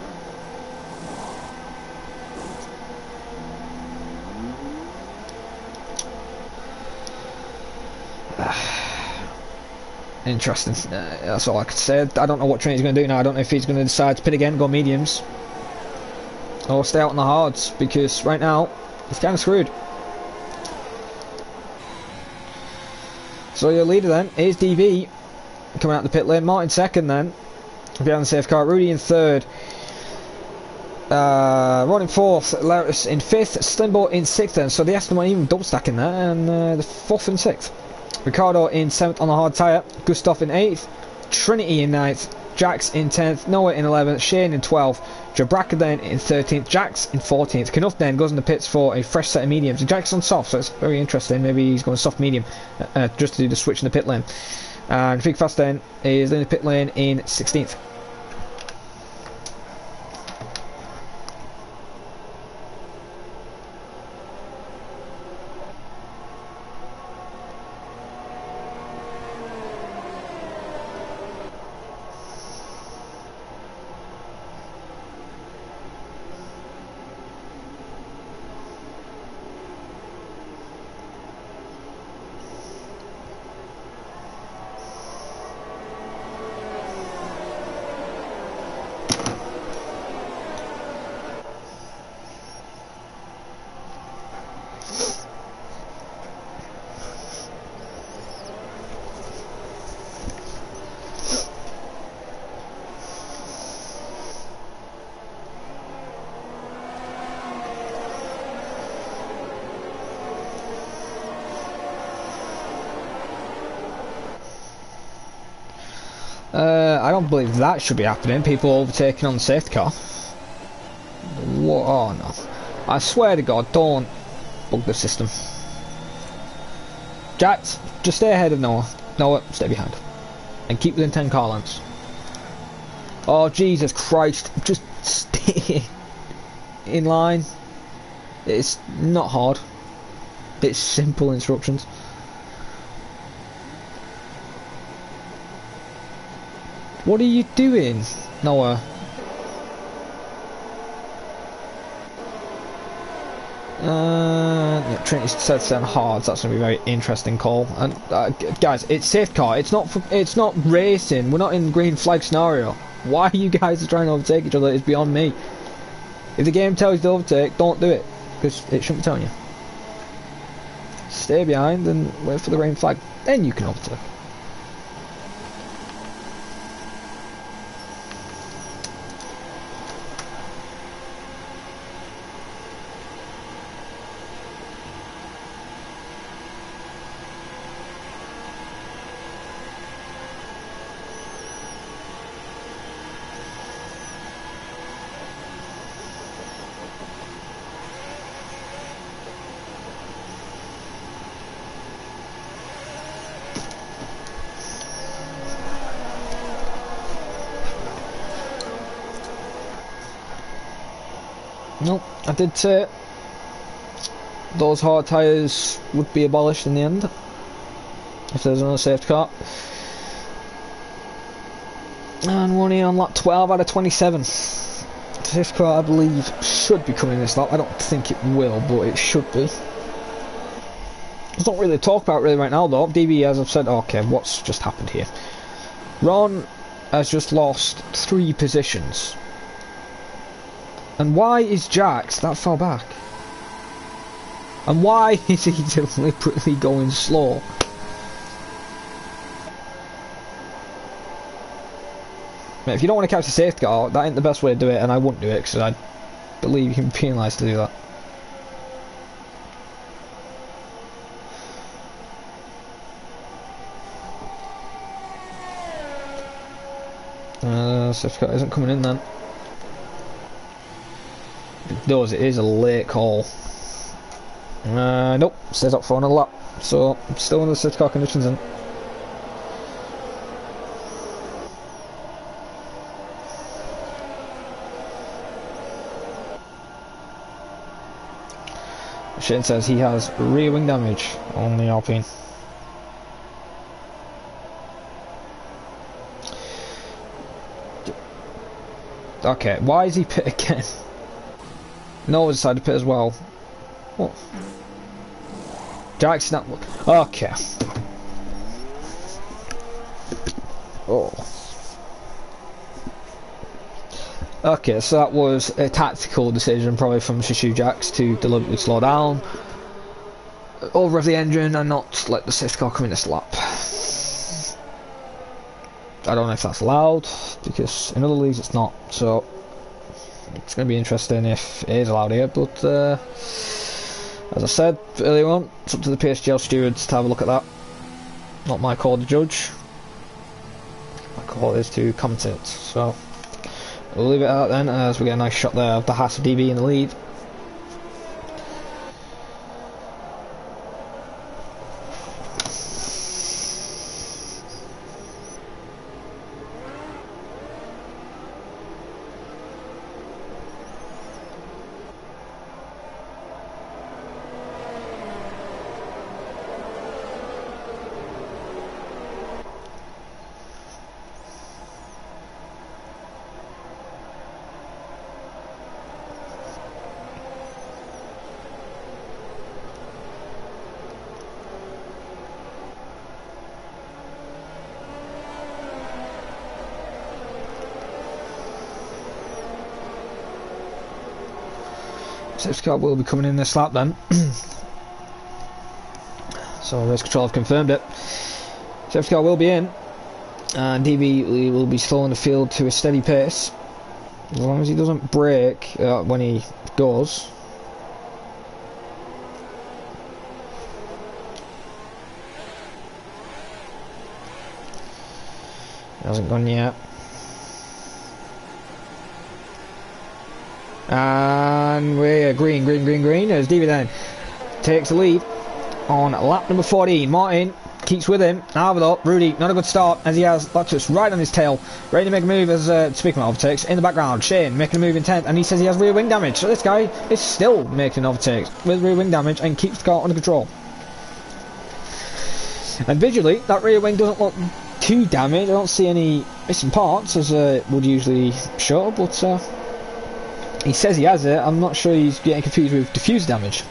Interesting. That's all I could say. I don't know what Trinity's going to do now. I don't know if he's going to decide to pit again, go mediums, or stay out on the hards, because right now he's kind of screwed. So your leader then is DB coming out the pit lane. Martin second then, behind the safe car. Rudy in third. Ron in fourth. Laris in fifth. Slimbo in sixth then. So the Aston weren't even double stacking there, and the fourth and sixth. Ricardo in 7th on the hard tyre, Gustav in 8th, Trinity in 9th, Jax in 10th, Noah in 11th, Shane in 12th, Jabraka then in 13th, Jax in 14th. Knuff then goes in the pits for a fresh set of mediums. Jax on soft, so it's very interesting. Maybe he's going soft medium just to do the switch in the pit lane. And Big Fast then is in the pit lane in 16th. I don't believe that should be happening. People overtaking on the safety car. What? Oh no. I swear to God, don't bug the system. Jax, just stay ahead of Noah. Noah, stay behind. And keep within 10 car lengths. Oh Jesus Christ, just stay in line. It's not hard. It's simple instructions. What are you doing, Noah? Yeah, Trinity said to hard. That's going to be a very interesting call. And guys, it's safe car. It's not racing. We're not in green flag scenario. Why are you guys trying to overtake each other? It's beyond me. If the game tells you to overtake, don't do it, because it shouldn't be telling you. Stay behind and wait for the green flag. Then you can overtake. Nope, I did say those hard tyres would be abolished in the end if there's another safety car. And we're only on lap 12 out of 27. Safety car, I believe, should be coming this lap. I don't think it will, but it should be. There's not really to talk about really right now though. DB, as I've said, okay, what's just happened here? Ron has just lost 3 positions. And why is Jax that far back? And why is he deliberately going slow? If you don't want to catch the safety car, that ain't the best way to do it, and I wouldn't do it because I believe you can be penalised to do that. Safety car isn't coming in then. If it does, it is a late call. Nope, stays up for another lap. So still under the safety car conditions then. Shane says he has rear wing damage on the Alpine. Okay, why is he pit again? Noah decided to pit as well. What? Jack's not. Okay. Oh. Okay, so that was a tactical decision probably from Shishu Jax to deliberately slow down, over the engine and not let the safety car come in this lap. I don't know if that's allowed, because in other leagues it's not, so it's going to be interesting if it is allowed here, but as I said earlier on, it's up to the PSGL stewards to have a look at that. Not my call to judge, my call is to commentate, so we'll leave it at that then, as we get a nice shot there of the Haas DB in the lead. Safety car will be coming in this lap then. So race control have confirmed it. Safety car will be in, and DB will be slowing the field to a steady pace, as long as he doesn't brake when he goes. He hasn't gone yet. And we're green as DB then takes the lead on lap number 14. Martin keeps with him. Now Rudy, not a good start, as he has Lactus right on his tail, ready to make a move. As speaking of overtakes, in the background Shane making a move in 10th, and he says he has rear wing damage, so this guy is still making overtakes with rear wing damage and keeps the car under control. And visually that rear wing doesn't look too damaged. I don't see any missing parts as would usually show, but he says he has it. I'm not sure he's getting confused with diffuse damage.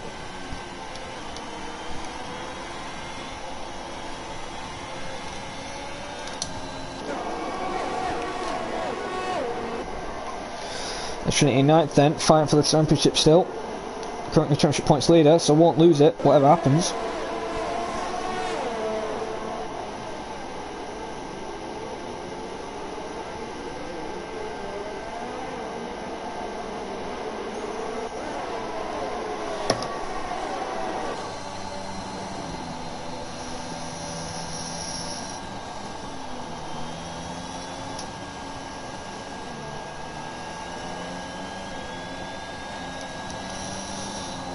Trinity 9th then, fighting for the championship still. Currently championship points leader, so won't lose it, whatever happens.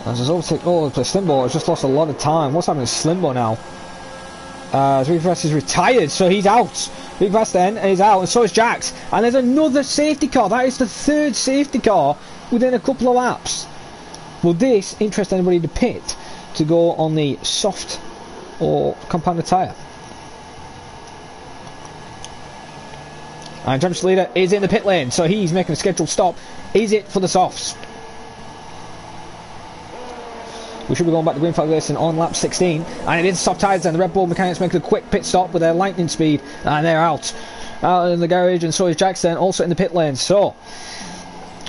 As his overtake all over the place, Slimbo has just lost a lot of time. What's happening to Slimbo now? Regress is retired, so he's out. Regress then is out, and so is Jax. And there's another safety car. That is the third safety car within a couple of laps. Will this interest anybody in the pit to go on the soft or compounded tyre? And championship leader is in the pit lane, so he's making a scheduled stop. Is it for the softs? We should be going back to green flag racing on lap 16, and it is soft tyres, and the Red Bull mechanics make a quick pit stop with their lightning speed, and they're out in the garage, and so is Jackson also in the pit lane. So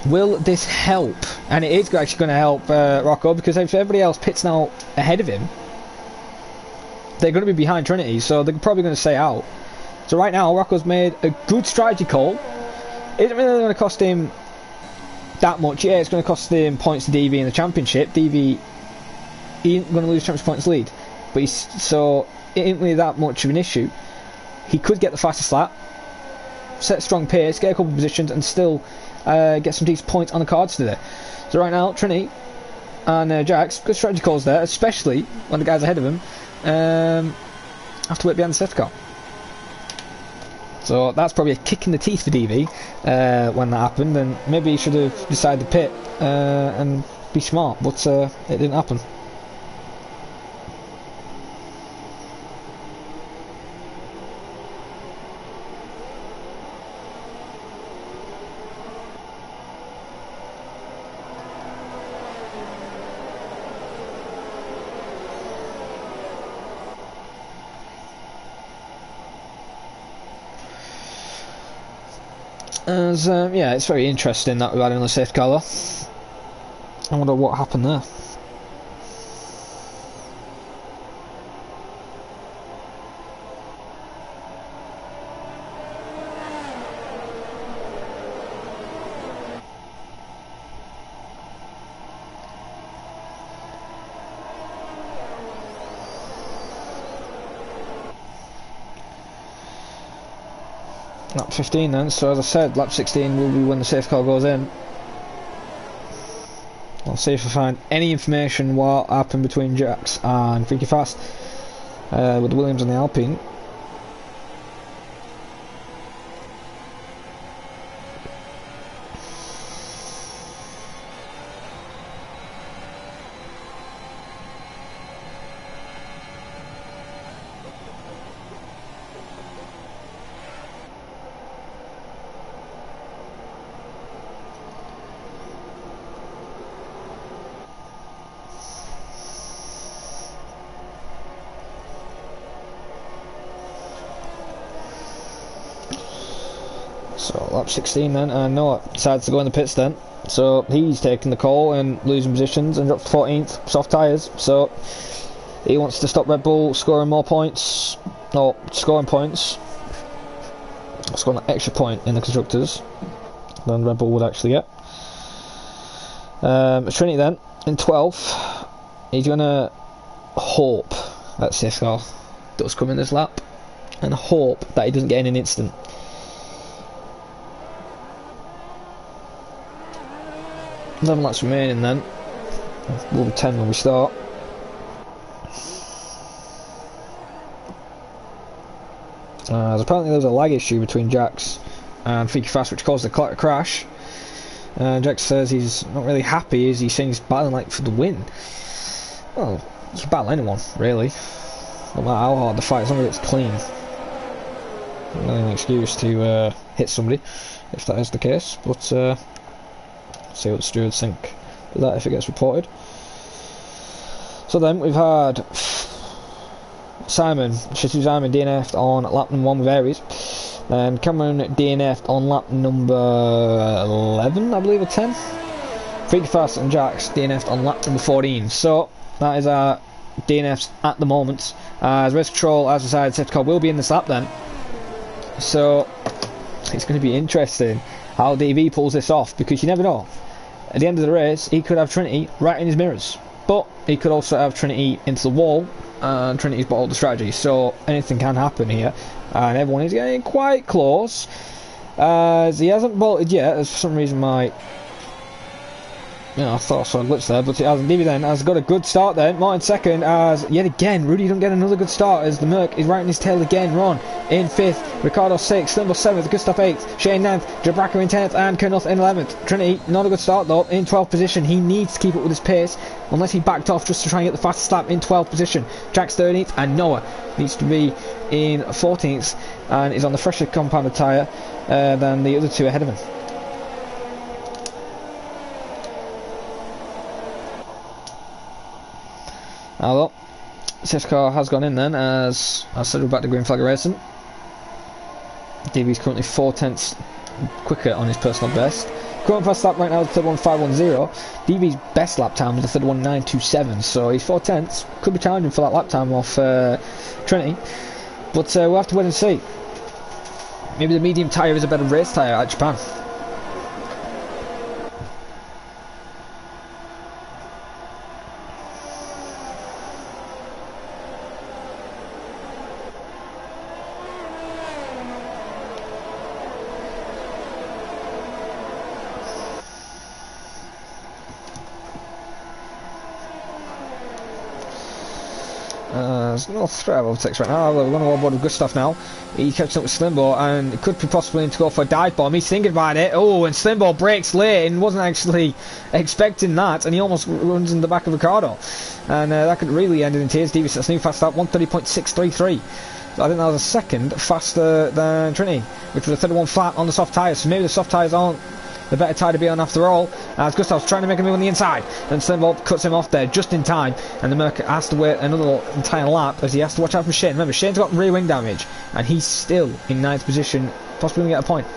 will this help? And it is actually going to help Rocco, because if everybody else pits now ahead of him, they're going to be behind Trinity, so they're probably going to stay out. So right now Rocco's made a good strategy call. It isn't really going to cost him that much. Yeah, it's going to cost him points to DV in the championship. DV he ain't going to lose championship points lead, but so it ain't really that much of an issue. He could get the fastest lap, set a strong pace, get a couple of positions, and still get some decent points on the cards today. So right now Trinity and Jax, good strategy calls there, especially when the guys ahead of him have to wait behind the safety car. So that's probably a kick in the teeth for DV when that happened, and maybe he should have decided to pit and be smart, but it didn't happen. As, yeah, it's very interesting that we've had another safety car though. I wonder what happened there. Lap 15 then, so as I said, lap 16 will be when the safety car goes in. I'll see if I find any information what happened between Jax and Freaky Fast with the Williams and the Alpine. So lap 16 then, and Noah decides to go in the pits then. So he's taking the call and losing positions and drops to 14th, soft tyres. So he wants to stop Red Bull scoring more points, no, scoring points, scoring an extra point in the constructors than Red Bull would actually get. Trinity then, in 12th, he's going to hope that safety car does come in this lap, and hope that he doesn't get in an instant. 11 laps remaining then. We'll be 10 when we start. Apparently there was a lag issue between Jax and Freaky Fast which caused the car to crash. Jax says he's not really happy as he's saying he's battling like for the win. Well, you can battle anyone really. No matter how hard the fight, as long as it's clean. Not really an excuse to hit somebody if that is the case, but see what the stewards think of that if it gets reported. So then we've had Simon DNF'd on lap number 1 with Aries, and Cameron DNF'd on lap number 11, I believe, or 10. Freaky Fast and Jax DNF'd on lap number 14. So that is our DNFs at the moment. As Race Control has decided safety car will be in this lap then. So it's going to be interesting how DV pulls this off, because you never know. At the end of the race, he could have Trinity right in his mirrors, but he could also have Trinity into the wall, and Trinity's bottled the strategy. So anything can happen here, and everyone is getting quite close. As he hasn't bolted yet, as for some reason my, I thought I saw a glitch there, but it hasn't. DV then has got a good start then. Martin second, as yet again Rudy don't get another good start as the Merc is right in his tail again. Ron in 5th, Ricardo 6th, Limbo 7th, Gustav 8th, Shane 9th, Jabraka in 10th, and Kernoth in 11th. Trinity, not a good start though, in 12th position. He needs to keep up with his pace, unless he backed off just to try and get the fastest lap in 12th position. Jack's 13th, and Noah needs to be in 14th, and is on the fresher compounded tyre than the other two ahead of him. Although, safety car has gone in then, as I said, we're back to green flag racing. DV's currently 4/10 quicker on his personal best. Current fast lap right now is 31.510. DV's best lap time is 31.927, so he's 4/10. Could be challenging for that lap time off Trinity, but we'll have to wait and see. Maybe the medium tyre is a better race tyre at Japan. There's no threat of overtakes right now. We're going to onboard with Gustav now. He catches up with Slimbo, and it could be possibly to go for a dive bomb. He's thinking about it. Oh, and Slimbo breaks late and wasn't actually expecting that, and he almost runs in the back of Ricardo. And that could really end in tears. Davies, that's new fast lap, 1:30.633. So I think that was a second faster than Trinity, which was a 31 flat on the soft tyres. So maybe the soft tyres aren't the better tyre to be on after all, as Gustav's trying to make a move on the inside, and Slimbo cuts him off there just in time, and the Merc has to wait another entire lap as he has to watch out for Shane. Remember, Shane's got rear wing damage, and he's still in ninth position, possibly going to get a point.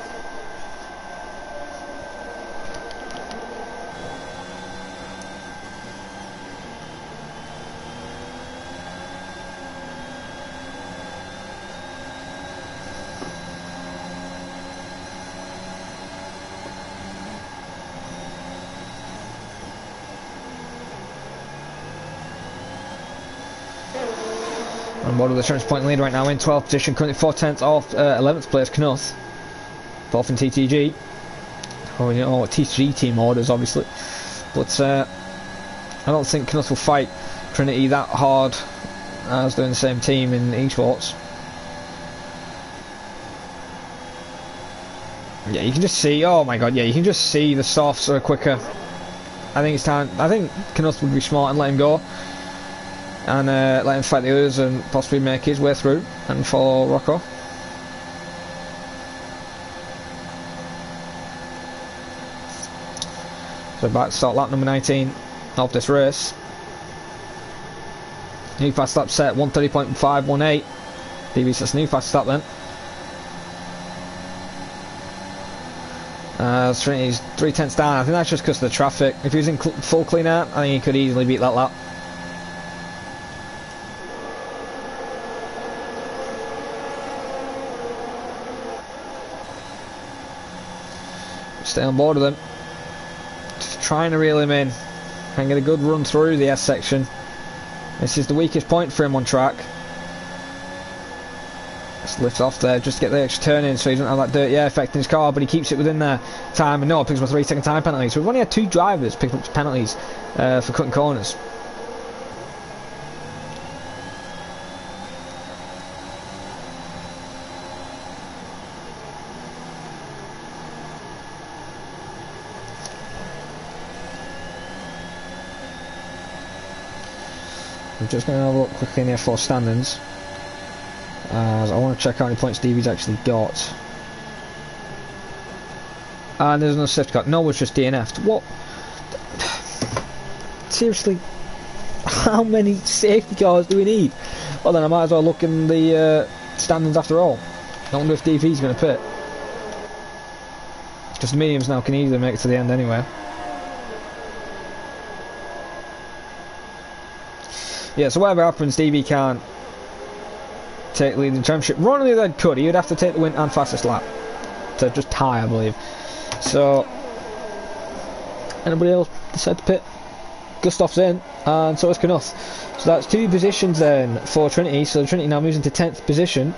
On board with the insurance point lead right now in 12th position, currently 4/10 off 11th place Knuth, 4th in TTG. Oh, you know, TTG team orders obviously, but I don't think Knuth will fight Trinity that hard as they're in the same team in esports. Yeah, you can just see, oh my god, yeah, you can just see the softs are quicker. I think it's time, I think Knuth would be smart and let him go. And let him fight the others and possibly make his way through and follow Rocco. So back to start lap number 19 of this race. New fast lap set 1:30.518. DB sets new fast lap then. Trinity's 3/10 down. I think that's just because of the traffic. If he was in full clean out, I think he could easily beat that lap. Stay on board with him. Just trying to reel him in and get a good run through the S section. This is the weakest point for him on track. Just lift off there, just get the extra turn in so he doesn't have that dirty air effect in his car, but he keeps it within their time, and no, picks up a 3-second time penalty. So we've only had 2 drivers pick up penalties for cutting corners. I'm just going to have a look quickly in the F4 standings, as I want to check how many points Stevie's actually got. And there's no safety car. No, it's just DNF'd. What? Seriously? How many safety cars do we need? Well then, I might as well look in the standings after all. I wonder if DV's going to pit. Because the mediums now can easily make it to the end anyway. Yeah, so whatever happens, DV can't take the lead in the championship. Ronnie then could. He would have to take the win and fastest lap to just tie, I believe. So, anybody else decide to pit? Gustav's in, and so is Knuth. So that's 2 positions then for Trinity. So Trinity now moves into 10th position.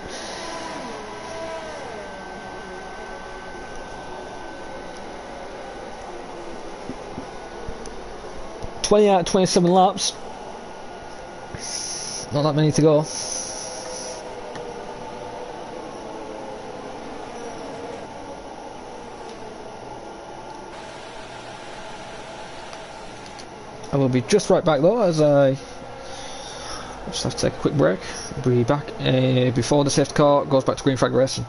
...20 out of 27 laps. Not that many to go. I will be just right back though, as I just have to take a quick break. I'll be back before the safety car goes back to green flag racing.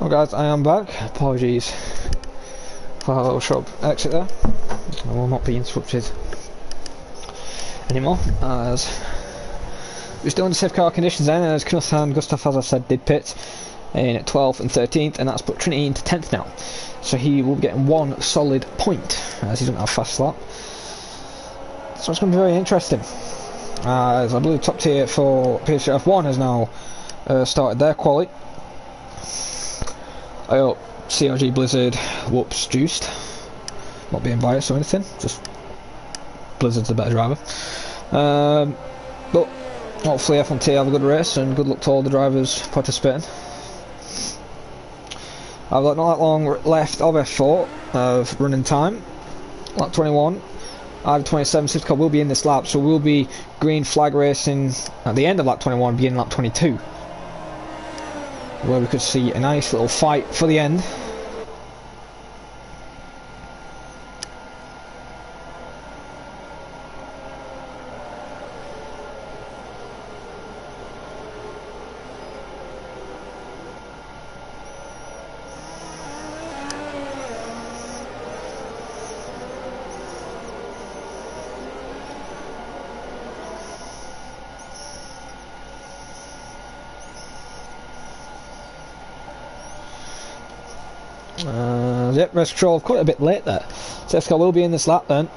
Well guys, I am back. Apologies for a little short exit there. I will not be interrupted anymore, as we're still in the safe car conditions then, as Tunetank and Gustav, as I said, did pit in 12th and 13th, and that's put Trinity into 10th now. So he will be getting one solid point, as he doesn't have a fast lap. So it's going to be very interesting. As I believe top tier for PSGL F1 has now started their quali. I hope CRG Blizzard whoops juiced. Not being biased or anything, just Blizzard's the better driver. But hopefully F1T have a good race, and good luck to all the drivers participating. I've got not that long left of F4 of running time. Lap 21. Lap 27 safety car will be in this lap, so we'll be green flag racing at the end of lap 21, beginning lap 22, where we could see a nice little fight for the end. Yep, rest control quite a bit late there. Safety car will be in this lap then.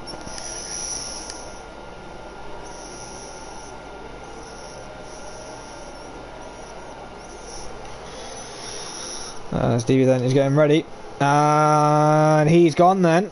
Stevie then is getting ready, and he's gone then.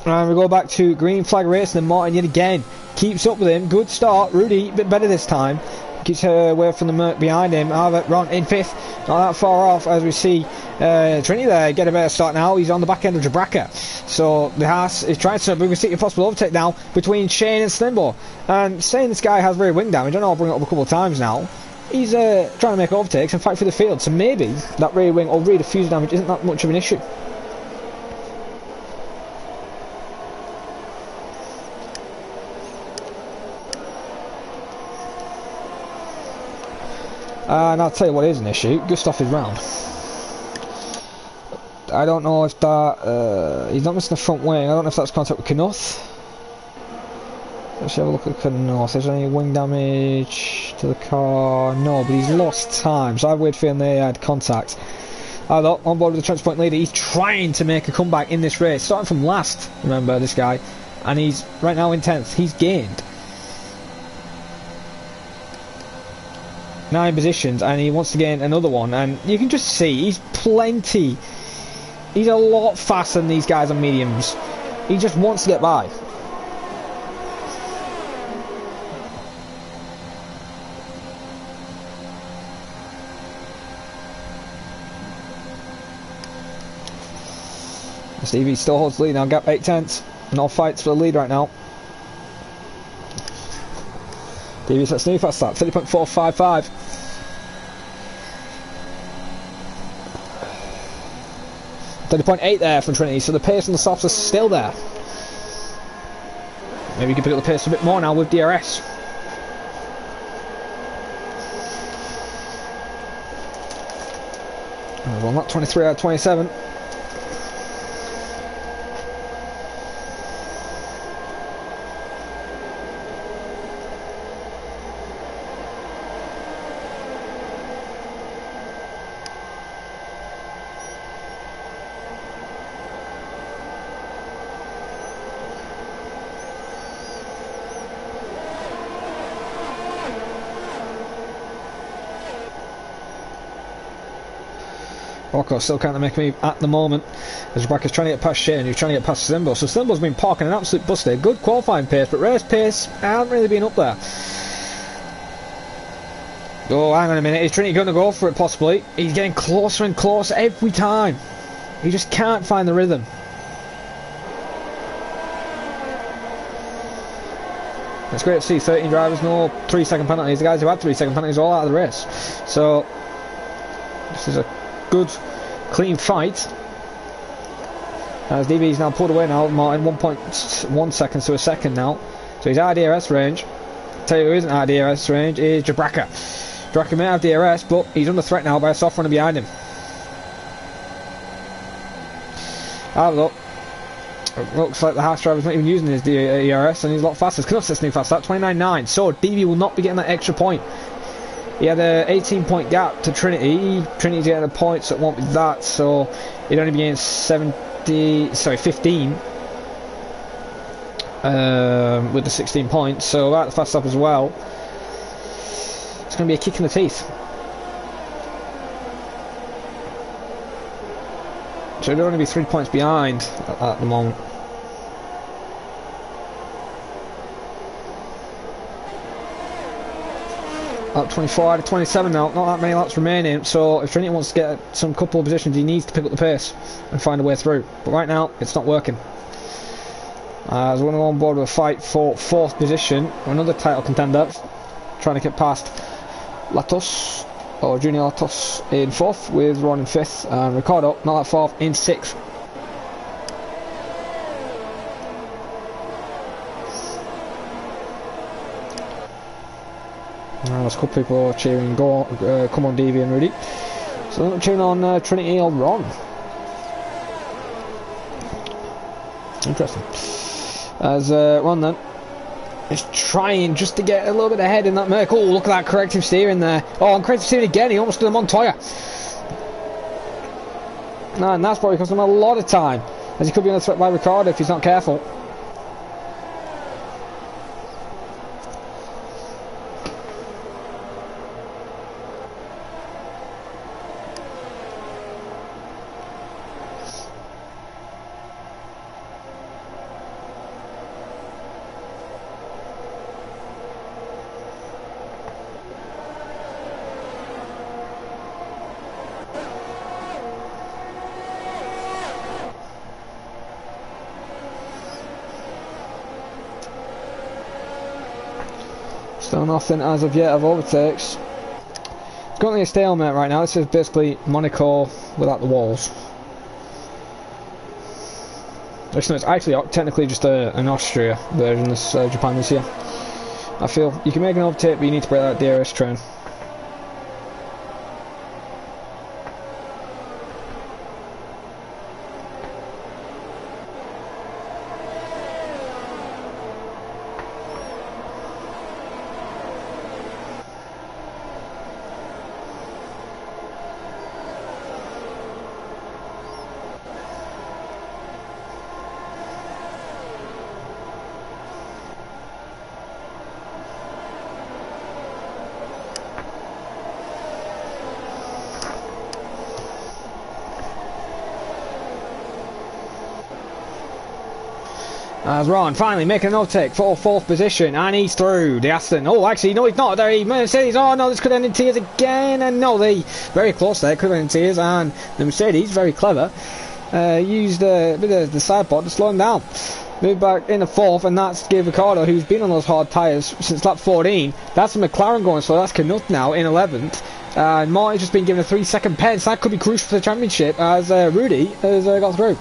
And we go back to green flag racing, and Martin yet again keeps up with him. Good start. Rudy a bit better this time. Keeps away from the Merc behind him. However, Ron in 5th, not that far off, as we see Trinity there get a better start now. He's on the back end of Jabraka. So the Haas is trying to bring a possible overtake now between Shane and Slimbo. And saying this guy has rear wing damage, I know I'll bring it up a couple of times now. He's trying to make overtakes and fight for the field. So maybe that rear wing or rear diffuser damage isn't that much of an issue. And I'll tell you what is an issue. Gustav is round. I don't know if that... he's not missing the front wing. I don't know if that's contact with Knuth. Let's have a look at Knuth. Is there any wing damage to the car? No, but he's lost time. So I have a weird feeling they had contact. Although, on board with the transfer point leader, he's trying to make a comeback in this race. Starting from last, remember, this guy. And he's right now in 10th. He's gained 9 positions, and he wants to gain another one, and you can just see he's a lot faster than these guys on mediums. He just wants to get by. Stevie still holds the lead now, gap 8 tenths. No fights for the lead right now. Stevie's at new fast start, 30.455. .8 there from Trinity, so the pace on the softs is still there. Maybe you can pick up the pace a bit more now with DRS. Well, not 23 out of 27. Rocco still can't make me at the moment, as Rebecca's trying to get past Shane, who's trying to get past Simbo. So Simbo's been parking an absolute buster. Good qualifying pace, but race pace hasn't really been up there. Oh, hang on a minute, is Trinity going to go for it possibly? He's getting closer and closer every time. He just can't find the rhythm. It's great to see 13 drivers, no 3-second penalties. The guys who had 3-second penalties are all out of the race. So this is a good, clean fight. As DB's now pulled away now, Martin 1.1 seconds to a second now. So he's out of DRS range. Tell you who isn't out of DRS range is Jabraka. Jabraka may have DRS, but he's under threat now by a soft runner behind him. Have a look. It looks like the Haas driver's not even using his ERS and he's a lot faster. Knuf's new fast, that 29.9. So DV will not be getting that extra point. He had a 18-point gap to Trinity. Trinity's getting a point, so it won't be that. So he'd only be getting 15 with the 16 points. So that's fast up as well. It's going to be a kick in the teeth. So he'd only be 3 points behind at the moment. Lap 24 out of 27 now, not that many laps remaining, so if Trinity wants to get some couple of positions, he needs to pick up the pace and find a way through. But right now, it's not working. As we're on board with a fight for 4th position, another title contender, trying to get past Latos, or Junior Latos in 4th, with Ron in 5th, and Ricardo, not that 4th, in 6th. There's a couple people cheering, come on DV and Rudy. So they're not cheering on Trinity or Ron. Interesting. As Ron then is trying just to get a little bit ahead in that Merc. Oh, look at that corrective steering there. Oh, and corrective steering again, he almost did a Montoya. And that's probably cost him a lot of time, as he could be under threat by Ricardo if he's not careful. Still nothing as of yet of overtakes. It's currently a stalemate right now. This is basically Monaco without the walls. It's actually technically just an Austria version of this Japan this year. I feel you can make an overtake, but you need to break that DRS train. As Ron finally making an overtake for 4th position, and he's through the Aston. Oh, actually, no, he's not. There, Mercedes. Oh no, this could end in tears again. And no, they very close there. Could end in tears, and the Mercedes, very clever, used a bit of the side pod to slow him down. Moved back in the 4th, and that's gave Ricardo, who's been on those hard tyres since lap 14. That's a McLaren going, so that's Knut now in 11th. And Marty's just been given a 3-second pen, so that could be crucial for the championship, as Rudy has got through.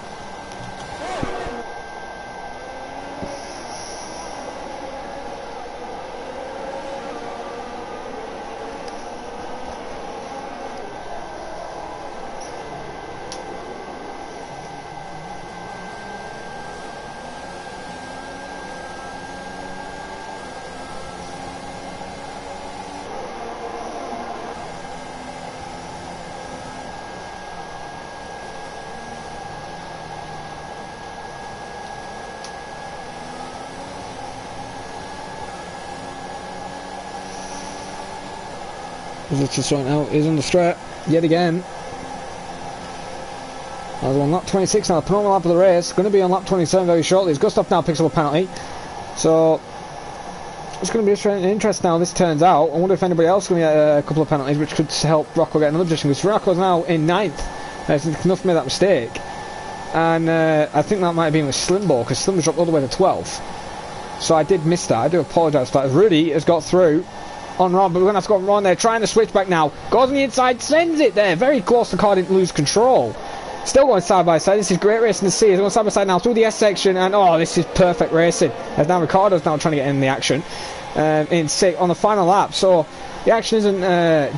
Just right now is on the straight yet again. I was on lap 26 now, penultimate lap of the race. Going to be on lap 27 very shortly. As Gustav now picks up a penalty, so it's going to be interesting now. This turns out. I wonder if anybody else is going to get a couple of penalties, which could help Rocco get another position. Because Rocco's now in 9th. Since Knuff made that mistake, and I think that might have been with Slimbo, because Slimbo dropped all the way to 12th. So I did miss that. I do apologise for that. Rudy has got through on Ron, but we're going to have to go on Ron there, trying to switch back now. Goes on the inside, sends it there. Very close, the car didn't lose control. Still going side by side. This is great racing to see. It's going side by side now through the S section, and oh, this is perfect racing. As now Ricardo's now trying to get in the action on the final lap. So the action isn't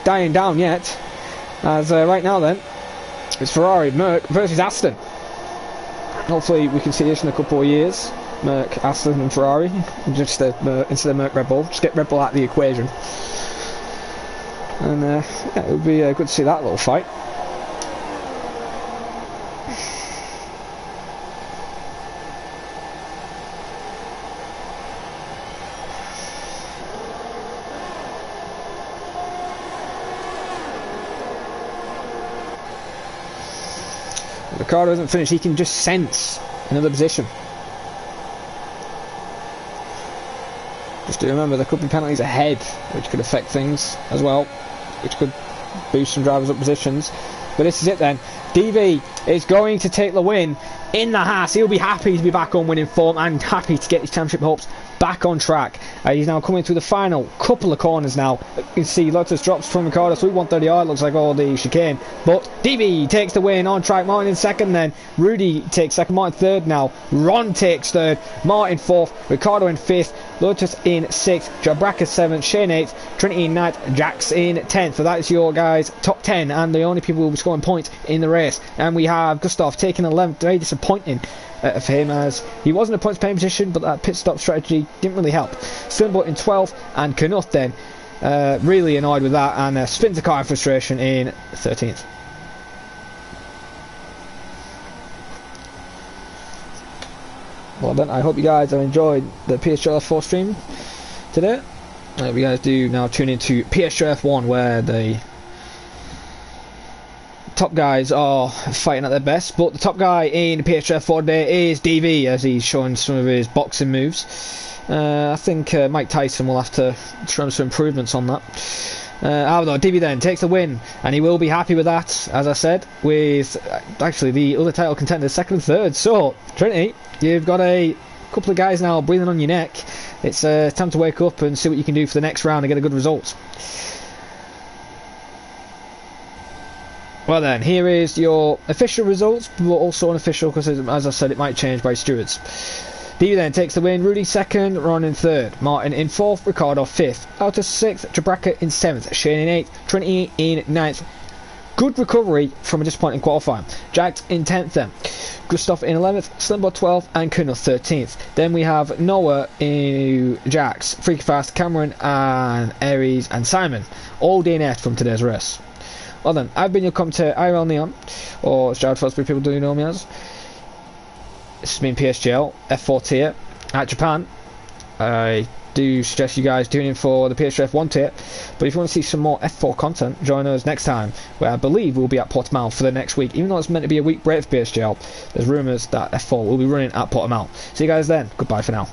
dying down yet. As right now then, it's Ferrari, Merc versus Aston. Hopefully we can see this in a couple of years. Merc, Aston and Ferrari, just instead of Merc Red Bull, just get Red Bull out of the equation. And yeah, it would be good to see that little fight. Ricardo hasn't finished, he can just sense another position. Just do remember there could be penalties ahead which could affect things as well, which could boost some drivers up positions. But this is it then. DV is going to take the win in the Haas. He'll be happy to be back on winning form and happy to get his championship hopes back on track. He's now coming through the final couple of corners now. You can see Lotus drops from Ricardo through 130i, looks like all the chicane. But DV takes the win on track. Martin in second then. Rudy takes second. Martin third now. Ron takes third. Martin fourth. Ricardo in fifth. Lotus in sixth. Jabraka seventh. Shane eighth. Trinity in ninth. Jax in 10th. So that is your guys' top 10 and the only people who will be scoring points in the race. And we have Gustav taking 11th. Very disappointing for him, as he wasn't a points paying position, but that pit stop strategy didn't really help. Stillenbot in 12th, and Knuth then really annoyed with that, and spins the car in frustration in 13th. Well then, I hope you guys have enjoyed the PSGL F4 stream today. I hope you guys do now tune into PSGL F1, where the top guys are fighting at their best, but the top guy in PSGL F4 today is DV, as he's showing some of his boxing moves. I think Mike Tyson will have to show some improvements on that. However, DV then takes the win, and he will be happy with that, as I said, with actually the other title contenders second and third. So, Trinity, you've got a couple of guys now breathing on your neck. It's time to wake up and see what you can do for the next round and get a good result. Well then, here is your official results, but also unofficial, because as I said, it might change by stewards. DV then takes the win. Rudy second, Ron in third, Martin in fourth, Ricardo fifth, Auto sixth, Jabraka in seventh, Shane in eighth, Trinity in ninth. Good recovery from a disappointing qualifying. Jax in 10th then, Gustav in 11th, Slimbo 12th, and Knuth 13th. Then we have Noah in Jax, Freaky Fast, Cameron, and Aries, and Simon. All DNF from today's race. Well then, I've been your commentator, IRL Neon, or as Jared Fosbury people do know me as. This has been PSGL, F4 tier, at Japan. I do suggest you guys tune in for the PSGL F1 tier, but if you want to see some more F4 content, join us next time, where I believe we'll be at Portimao for the next week. Even though it's meant to be a week break for PSGL, there's rumours that F4 will be running at Portimao. See you guys then, goodbye for now.